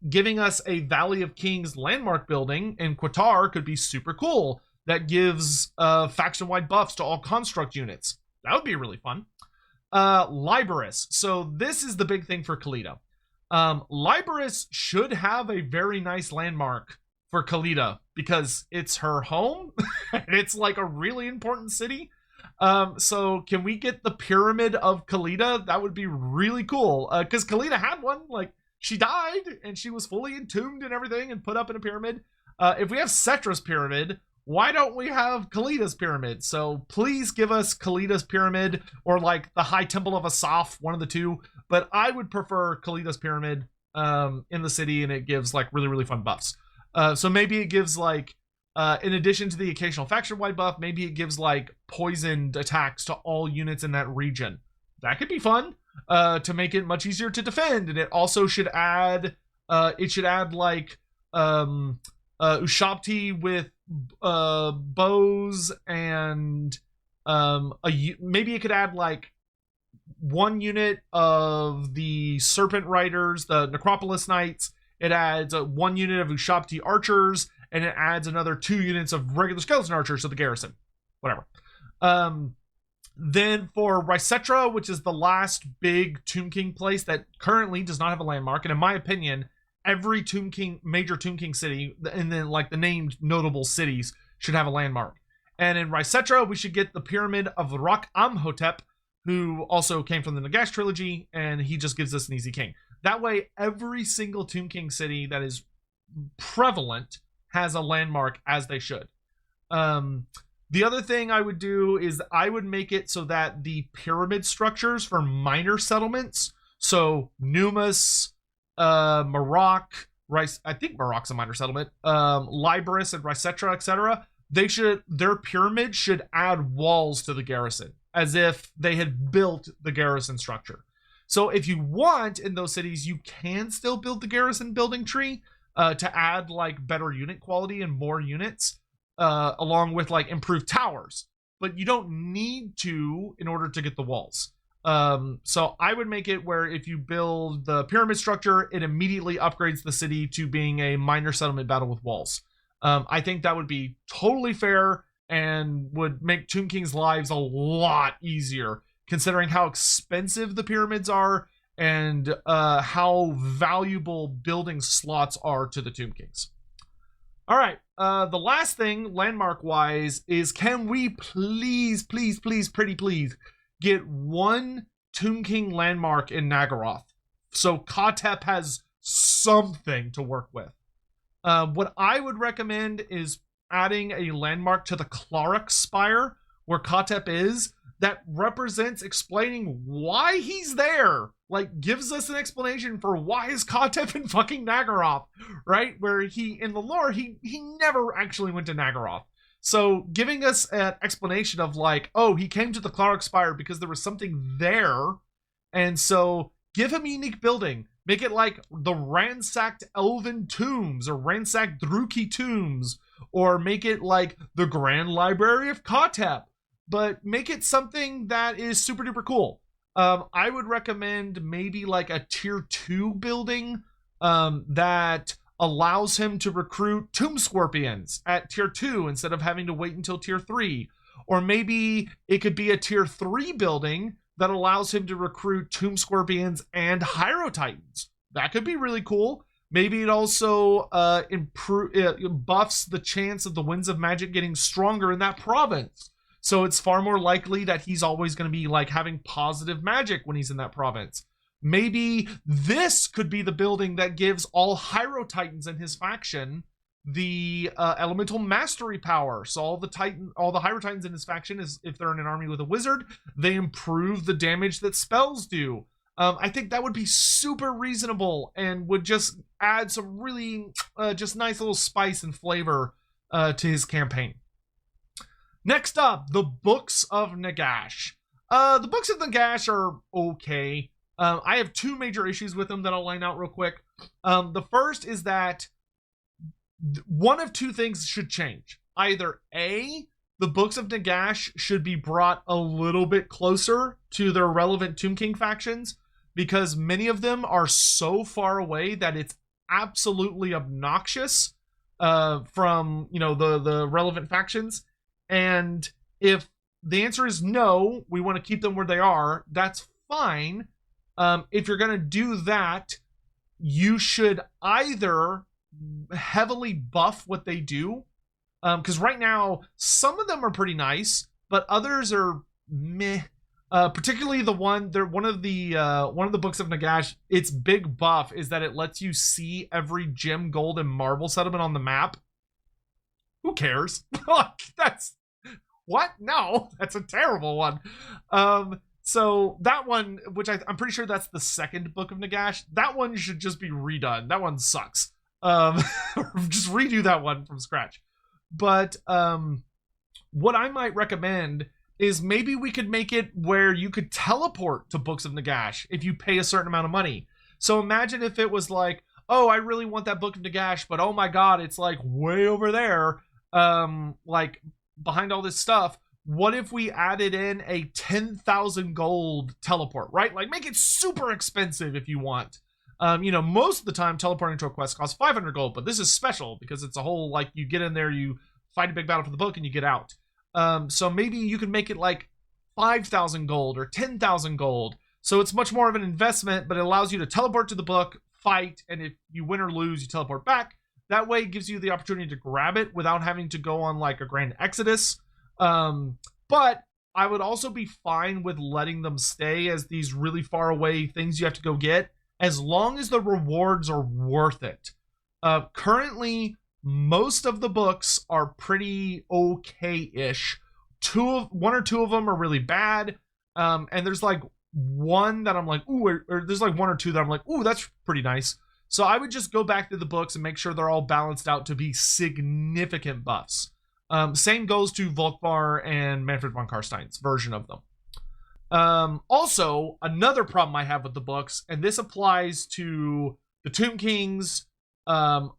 giving us a Valley of Kings landmark building in Qatar could be super cool. That gives faction-wide buffs to all construct units. That would be really fun. Libarus. So this is the big thing for Khalida. Libarus should have a very nice landmark for Khalida because it's her home and it's like a really important city. So can we get the Pyramid of Khalida? That would be really cool because Khalida had one. Like, she died and she was fully entombed and everything and put up in a pyramid. If we have Cetra's pyramid, why don't we have Khalida's pyramid? So please give us Khalida's pyramid or like the High Temple of Asaf, one of the two. But I would prefer Khalida's pyramid in the city, and it gives like really, really fun buffs. So maybe it gives like, in addition to the occasional faction-wide buff, maybe it gives like poisoned attacks to all units in that region. That could be fun to make it much easier to defend. And it also should add, like Ushabti with bows and maybe it could add like one unit of the Serpent Riders, the Necropolis Knights. It adds one unit of Ushabti archers, and it adds another 2 units of regular skeleton archers to the garrison. Whatever. Then for Rysetra, which is the last big Tomb King place that currently does not have a landmark, and in my opinion, every major Tomb King city, and then like the named notable cities, should have a landmark. And in Rysetra, we should get the Pyramid of Rak Amhotep, who also came from the Nagash trilogy, and he just gives us an easy king. That way, every single Tomb King city that is prevalent has a landmark, as they should. The other thing I would do is I would make it so that the pyramid structures for minor settlements, so Numis, Morocco, I think Morocco's a minor settlement, Libarus and Rysetra, etc., their pyramid should add walls to the garrison, as if they had built the garrison structure. So if you want in those cities, you can still build the garrison building tree to add like better unit quality and more units, along with like improved towers, but you don't need to in order to get the walls. So I would make it where if you build the pyramid structure, it immediately upgrades the city to being a minor settlement battle with walls. I think that would be totally fair and would make Tomb King's lives a lot easier, considering how expensive the pyramids are and how valuable building slots are to the Tomb Kings. All right. The last thing, landmark-wise, is can we please, pretty please, get one Tomb King landmark in Nagaroth, so Katep has something to work with. What I would recommend is adding a landmark to the Clarok Spire, where Katep is, that represents explaining why he's there. Like, gives us an explanation for why is Katep in fucking Nagaroth, right? Where he, in the lore, he never actually went to Nagaroth. So giving us an explanation of like, oh, he came to the Clarok Spire because there was something there. And so give him a unique building. Make it like the ransacked Elven Tombs or ransacked Druki Tombs, or make it like the Grand Library of Katep, but make it something that is super duper cool. I would recommend maybe like a tier 2 building that allows him to recruit Tomb Scorpions at tier 2 instead of having to wait until tier 3. Or maybe it could be a tier 3 building that allows him to recruit Tomb Scorpions and Hyrotitans. That could be really cool. Maybe it also buffs the chance of the Winds of Magic getting stronger in that province. So it's far more likely that he's always going to be like having positive magic when he's in that province. Maybe this could be the building that gives all Hyrotitans in his faction the elemental mastery power. So all the Hyrotitans in his faction, is if they're in an army with a wizard, they improve the damage that spells do. I think that would be super reasonable and would just add some really just nice little spice and flavor to his campaign. Next up, the Books of Nagash. The Books of Nagash are okay. I have two major issues with them that I'll line out real quick. The first is that one of two things should change. Either A, the Books of Nagash should be brought a little bit closer to their relevant Tomb King factions, because many of them are so far away that it's absolutely obnoxious from, you know, the relevant factions. And if the answer is no, we want to keep them where they are, that's fine. If you're going to do that, you should either heavily buff what they do, because right now some of them are pretty nice, but others are meh. Particularly one of the Books of Nagash, its big buff is that it lets you see every gem, gold, and marble settlement on the map. Who cares? That's what? No, that's a terrible one. So that one, which I'm pretty sure that's the second Book of Nagash, that one should just be redone. That one sucks. Just redo that one from scratch. But what I might recommend is maybe we could make it where you could teleport to Books of Nagash if you pay a certain amount of money. So imagine if it was like, oh, I really want that Book of Nagash, but oh my god, it's like way over there, like behind all this stuff. What if we added in a 10,000 gold teleport, right? Like make it super expensive if you want. You know, most of the time teleporting to a quest costs 500 gold, but this is special because it's a whole, like, you get in there, you fight a big battle for the book, and you get out. So maybe you can make it like 5,000 gold or 10,000 gold. So it's much more of an investment, but it allows you to teleport to the book, fight, and if you win or lose, you teleport back. That way it gives you the opportunity to grab it without having to go on like a grand exodus. But I would also be fine with letting them stay as these really far away things you have to go get, as long as the rewards are worth it. Currently, most of the books are pretty okay-ish. One or two of them are really bad. And there's like one that I'm like, ooh, or there's like one or two that I'm like, ooh, that's pretty nice. So I would just go back to the books and make sure they're all balanced out to be significant buffs. Same goes to Volkmar and Manfred von Karstein's version of them. Also, another problem I have with the books, and this applies to the Tomb Kings, Manfred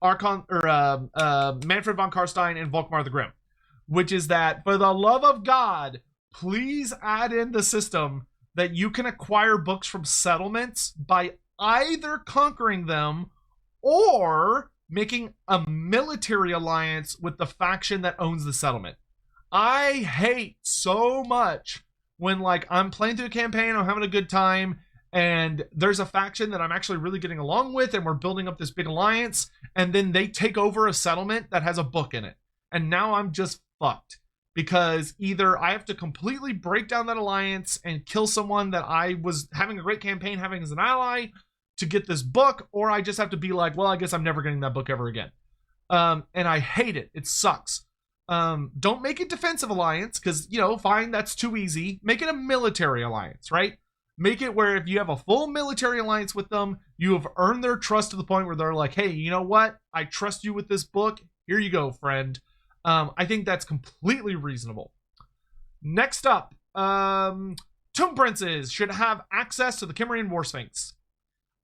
von Karstein and Volkmar the Grim, which is that, for the love of God, please add in the system that you can acquire books from settlements by either conquering them or making a military alliance with the faction that owns the settlement. I hate so much when, like, I'm playing through a campaign, I'm having a good time, and there's a faction that I'm actually really getting along with, and we're building up this big alliance, and then they take over a settlement that has a book in it. And now I'm just fucked, because either I have to completely break down that alliance and kill someone that I was having a great campaign having as an ally to get this book, or I just have to be like, well, I guess I'm never getting that book ever again. And I hate it. It sucks. Don't make it defensive alliance, because, you know, fine, that's too easy. Make it a military alliance, right? Make it where if you have a full military alliance with them, you have earned their trust to the point where they're like, hey, you know what? I trust you with this book. Here you go, friend. I think that's completely reasonable. Next up, Tomb Princes should have access to the Cimmerian Warsphinx.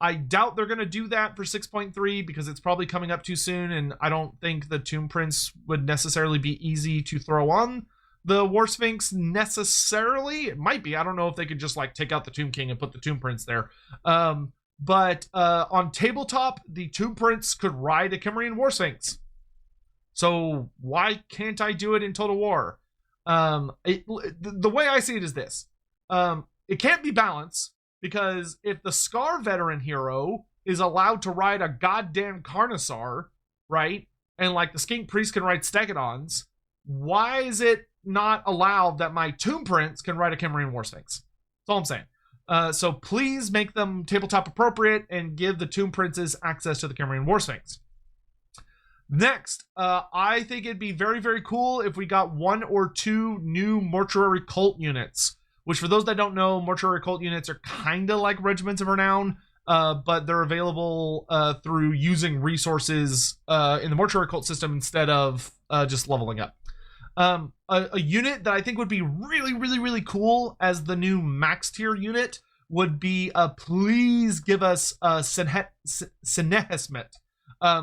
I doubt they're going to do that for 6.3 because it's probably coming up too soon, and I don't think the Tomb Prince would necessarily be easy to throw on the Warsphinx necessarily. It might be. I don't know if they could just like take out the Tomb King and put the Tomb Prince there. But on tabletop, the Tomb Prince could ride a Cimmerian Warsphinx. So why can't I do it in Total War? The way I see it is this. It can't be balanced, because if the Scar veteran hero is allowed to ride a goddamn Carnosaur, right? And like the Skink Priest can ride Stegodons, why is it not allowed that my Tomb Prince can ride a Cimmerian Warsphinx? That's all I'm saying. So please make them tabletop appropriate and give the Tomb Princes access to the Cimmerian Warsphinx. Next, I think it'd be very, very cool if we got 1 or 2 new Mortuary cult units, which for those that don't know, Mortuary cult units are kind of like Regiments of Renown, but they're available through using resources in the Mortuary cult system instead of just leveling up. A unit that I think would be really, really, really cool as the new max tier unit would be, please give us Senehesmet.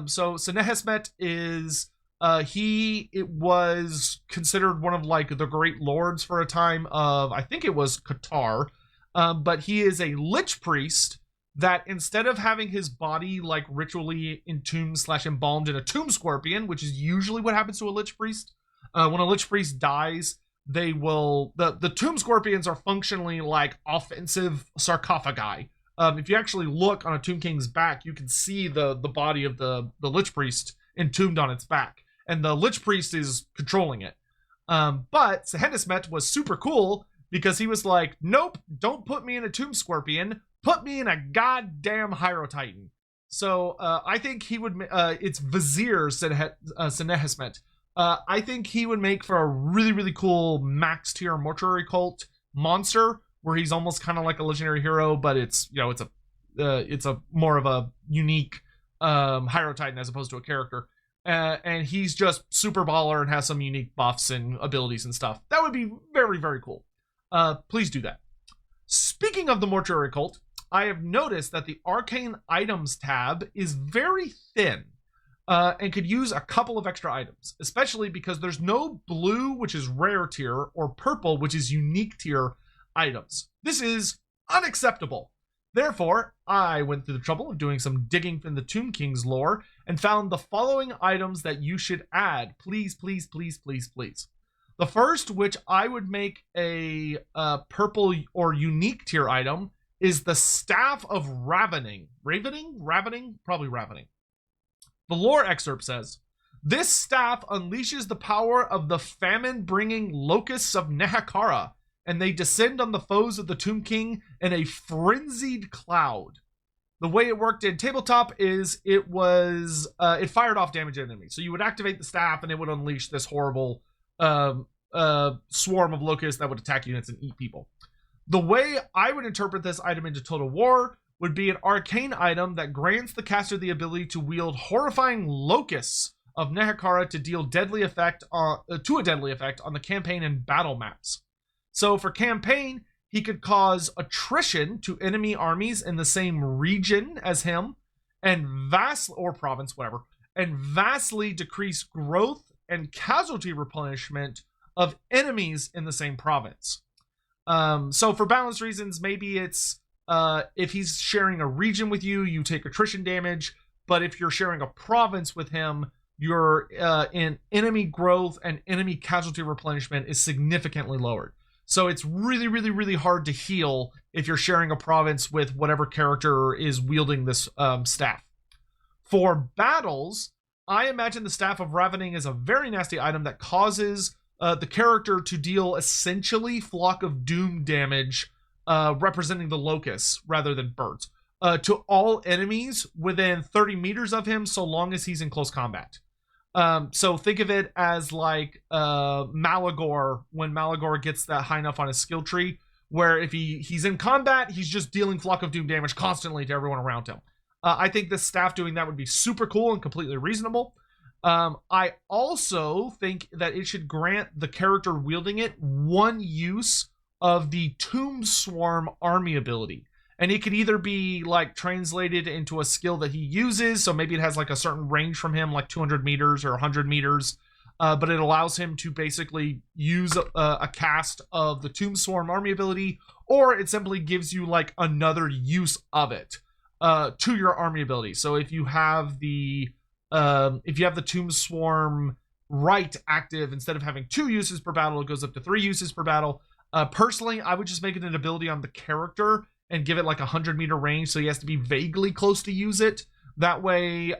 So Senehesmet is, it was considered one of like the great lords for a time of, I think it was Qatar, but he is a Lich Priest that instead of having his body like ritually entombed / embalmed in a tomb scorpion, which is usually what happens to a Lich Priest, when a Lich Priest dies, they will, the tomb scorpions are functionally like offensive sarcophagi. If you actually look on a Tomb King's back, you can see the body of the Lich Priest entombed on its back, and the Lich Priest is controlling it. But Senehesmet was super cool because he was like, nope, don't put me in a Tomb Scorpion, put me in a goddamn Hierotitan. So I think he would, it's Vizier Senehesmet. I think he would make for a really, really cool max tier Mortuary cult monster, where he's almost kind of like a legendary hero, but it's, you know, it's a more of a unique Hierotitan as opposed to a character, and he's just super baller and has some unique buffs and abilities and stuff. That would be very, very cool. Please do that. Speaking of the Mortuary cult, I have noticed that the Arcane items tab is very thin, and could use a couple of extra items, especially because there's no blue, which is rare tier, or purple, which is unique tier items. This is unacceptable. Therefore, I went through the trouble of doing some digging in the Tomb King's lore and found the following items that you should add. Please, please, please, please, please. The first, which I would make a purple or unique tier item, is the Staff of Ravening. Ravening? Probably Ravening. The lore excerpt says, this staff unleashes the power of the famine-bringing locusts of Nehakara, and they descend on the foes of the Tomb King in a frenzied cloud. The way it worked in tabletop is it fired off damage at enemies. So you would activate the staff and it would unleash this horrible swarm of locusts that would attack units and eat people. The way I would interpret this item into Total War would be an arcane item that grants the caster the ability to wield horrifying locusts of Nehakara to deal deadly effect on the campaign and battle maps. So for campaign, he could cause attrition to enemy armies in the same region as him, and vastly decrease growth and casualty replenishment of enemies in the same province. So for balance reasons, maybe it's if he's sharing a region with you, you take attrition damage, but if you're sharing a province with him, your in enemy growth and enemy casualty replenishment is significantly lowered. So it's really, really, really hard to heal if you're sharing a province with whatever character is wielding this staff. For battles, I imagine the Staff of Ravening is a very nasty item that causes the character to deal essentially Flock of Doom damage, representing the locusts rather than birds, to all enemies within 30 meters of him, so long as he's in close combat. So think of it as like Malagor, when Malagor gets that high enough on his skill tree, where if he's in combat, he's just dealing Flock of Doom damage constantly to everyone around him. I think the staff doing that would be super cool and completely reasonable. I also think that it should grant the character wielding it one use of the Tomb Swarm army ability. And it could either be like translated into a skill that he uses, so maybe it has like a certain range from him, like 200 meters or 100 meters, but it allows him to basically use a cast of the Tomb Swarm army ability, or it simply gives you like another use of it to your army ability. So if you have the Tomb Swarm right active, instead of having 2 uses per battle, it goes up to 3 uses per battle. Personally, I would just make it an ability on the character and give it like 100-meter range, so he has to be vaguely close to use it. That way,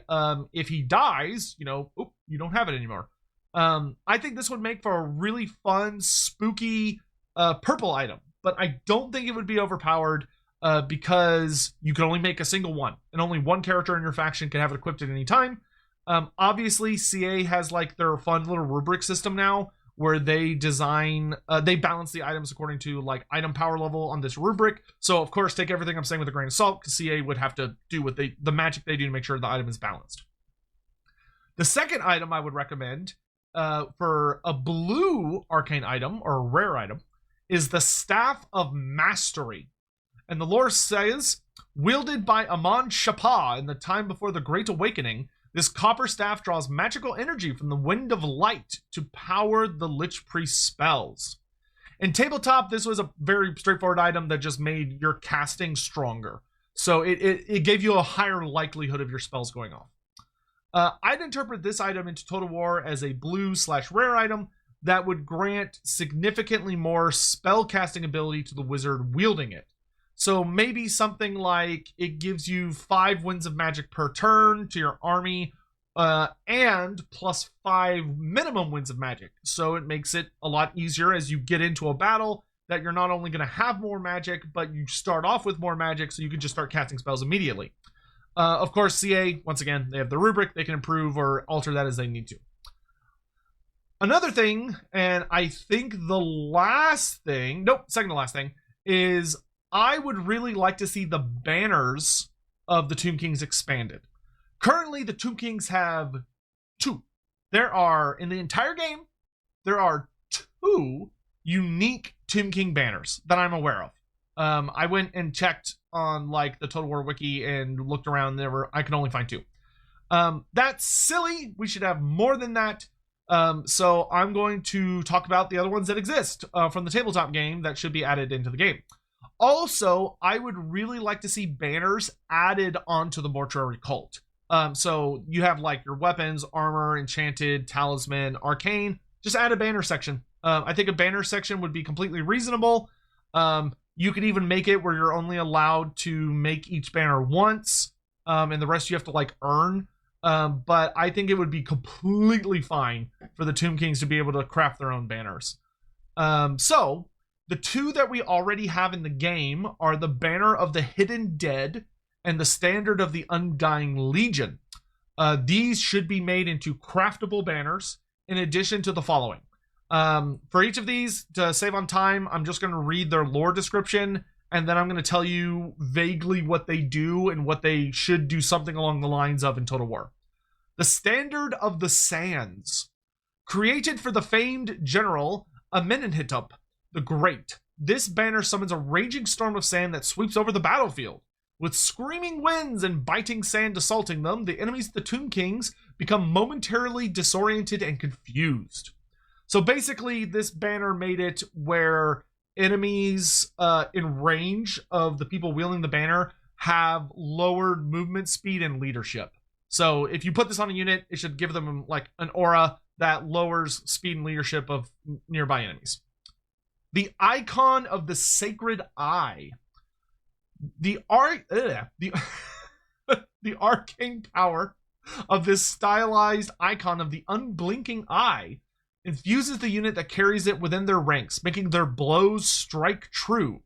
if he dies, you don't have it anymore. I think this would make for a really fun, spooky purple item, but I don't think it would be overpowered because you can only make a single one, and only one character in your faction can have it equipped at any time. Obviously, CA has like their fun little rubric system now, where they balance the items according to like item power level on this rubric. So of course, take everything I'm saying with a grain of salt, because CA would have to do the magic they do to make sure the item is balanced. The second item I would recommend for a blue arcane item or a rare item is the Staff of Mastery. And the lore says, wielded by Amon Shapa in the time before the Great Awakening, this copper staff draws magical energy from the Wind of Light to power the Lich Priest spells. In tabletop, this was a very straightforward item that just made your casting stronger. So it gave you a higher likelihood of your spells going off. I'd interpret this item into Total War as a blue/rare item that would grant significantly more spell casting ability to the wizard wielding it. So maybe something like it gives you 5 winds of magic per turn to your army, and plus 5 minimum winds of magic. So it makes it a lot easier as you get into a battle that you're not only going to have more magic, but you start off with more magic, so you can just start casting spells immediately. Of course, CA, once again, they have the rubric. They can improve or alter that as they need to. Another thing, and I think second to last thing, is I would really like to see the banners of the Tomb Kings expanded. Currently, the Tomb Kings have 2. In the entire game, there are 2 unique Tomb King banners that I'm aware of. I went and checked on like the Total War wiki and looked around. I can only find 2. That's silly. We should have more than that. So I'm going to talk about the other ones that exist from the tabletop game that should be added into the game. Also, I would really like to see banners added onto the Mortuary cult. So you have like your weapons, armor, enchanted, talisman, arcane. Just add a banner section. I think a banner section would be completely reasonable. You could even make it where you're only allowed to make each banner once, and the rest you have to like earn. But I think it would be completely fine for the Tomb Kings to be able to craft their own banners. So the 2 that we already have in the game are the Banner of the Hidden Dead and the Standard of the Undying Legion. These should be made into craftable banners in addition to the following. For each of these, to save on time, I'm just going to read their lore description, and then I'm going to tell you vaguely what they do and what they should do something along the lines of in Total War. The Standard of the Sands. Created for the famed general Amenhotep the Great, this banner summons a raging storm of sand that sweeps over the battlefield. With screaming winds and biting sand assaulting them, the enemies of the Tomb Kings become momentarily disoriented and confused. So basically, this banner made it where enemies in range of the people wielding the banner have lowered movement speed and leadership. So if you put this on a unit, it should give them like an aura that lowers speed and leadership of nearby enemies. The icon of the sacred eye. The the arcane power of this stylized icon of the unblinking eye infuses the unit that carries it within their ranks, making their blows strike true.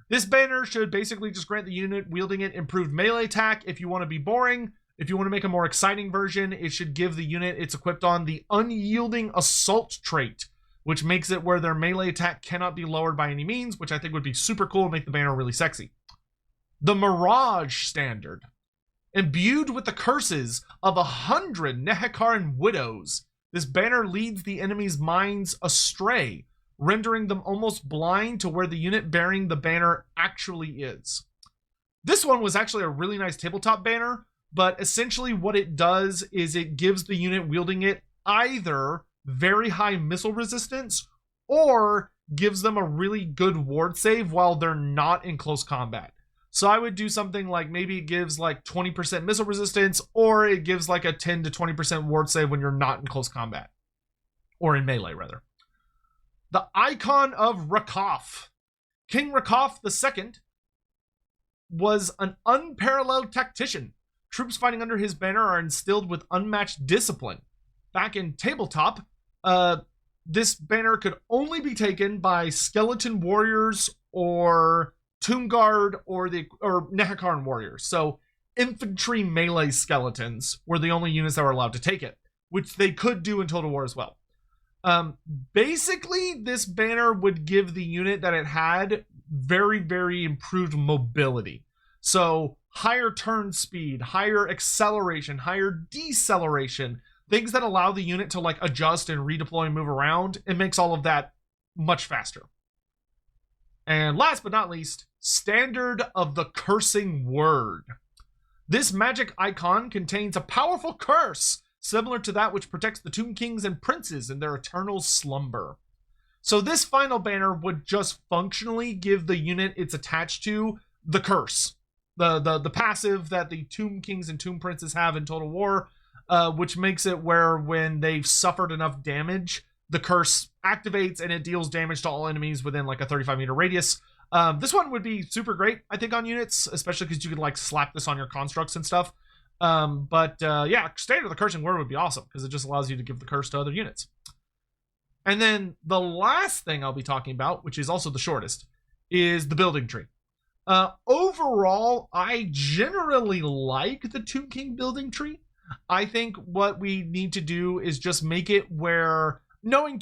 This banner should basically just grant the unit wielding it improved melee attack. If you want to be boring, if you want to make a more exciting version, it should give the unit it's equipped on the unyielding assault trait, which makes it where their melee attack cannot be lowered by any means, which I think would be super cool and make the banner really sexy. The Mirage standard. Imbued with the curses of 100 Nehekaran widows, this banner leads the enemy's minds astray, rendering them almost blind to where the unit bearing the banner actually is. This one was actually a really nice tabletop banner, but essentially what it does is it gives the unit wielding it either very high missile resistance or gives them a really good ward save while they're not in close combat. So I would do something like maybe it gives like 20% missile resistance, or it gives like a 10 to 20% ward save when you're not in close combat, or in melee rather. The icon of Rakoff. King Rakoff II was an unparalleled tactician. Troops fighting under his banner are instilled with unmatched discipline. Back in tabletop, this banner could only be taken by skeleton warriors or Tomb Guard or Nehekaran warriors. So infantry melee skeletons were the only units that were allowed to take it, which they could do in Total War as well. Basically, this banner would give the unit that it had very, very improved mobility. So higher turn speed, higher acceleration, higher deceleration, things that allow the unit to like adjust and redeploy and move around. It makes all of that much faster. And last but not least, Standard of the Cursing Word. This magic icon contains a powerful curse, similar to that which protects the Tomb Kings and Princes in their eternal slumber. So this final banner would just functionally give the unit it's attached to the curse. The passive that the Tomb Kings and Tomb Princes have in Total War, which makes it where when they've suffered enough damage, the curse activates and it deals damage to all enemies within like a 35-meter radius. This one would be super great, I think, on units, especially because you could like slap this on your constructs and stuff. Yeah, Standard of the Cursing Word would be awesome because it just allows you to give the curse to other units. And then the last thing I'll be talking about, which is also the shortest, is the building tree. Overall, I generally like the Tomb King building tree. I think what we need to do is just make it where, knowing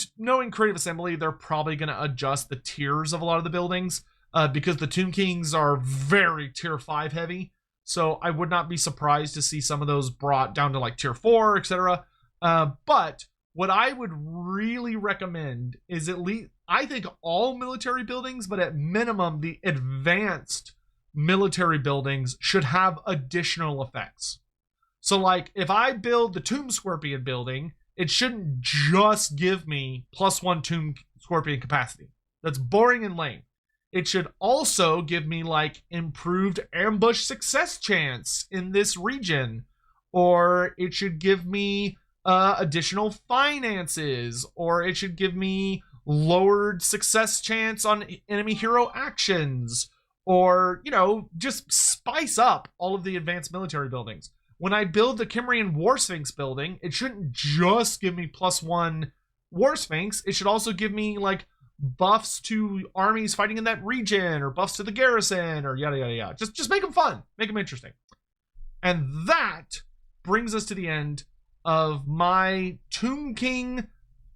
Creative Assembly, they're probably going to adjust the tiers of a lot of the buildings because the Tomb Kings are very tier 5 heavy. So I would not be surprised to see some of those brought down to like tier 4, etc. But what I would really recommend is at least, I think all military buildings, but at minimum, the advanced military buildings should have additional effects. So like if I build the Tomb Scorpion building, it shouldn't just give me +1 Tomb Scorpion capacity. That's boring and lame. It should also give me like improved ambush success chance in this region, or it should give me additional finances, or it should give me lowered success chance on enemy hero actions, or, you know, just spice up all of the advanced military buildings. When I build the Cimmerian Warsphinx building, it shouldn't just give me +1 Warsphinx. It should also give me like buffs to armies fighting in that region, or buffs to the garrison, or yada yada yada. Just make them fun, make them interesting. And that brings us to the end of my Tomb King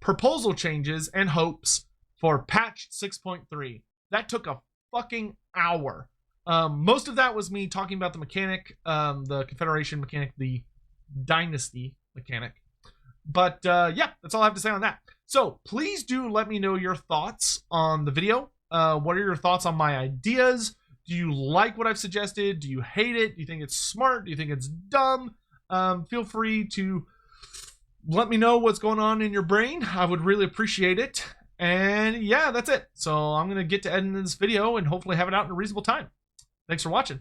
proposal changes and hopes for patch 6.3. That took a fucking hour. Most of that was me talking about the mechanic, the Confederation mechanic, the Dynasty mechanic. But yeah, that's all I have to say on that. So please do let me know your thoughts on the video. What are your thoughts on my ideas? Do you like what I've suggested? Do you hate it? Do you think it's smart? Do you think it's dumb? Feel free to let me know what's going on in your brain. I would really appreciate it. And yeah, that's it. So I'm going to get to editing this video and hopefully have it out in a reasonable time. Thanks for watching.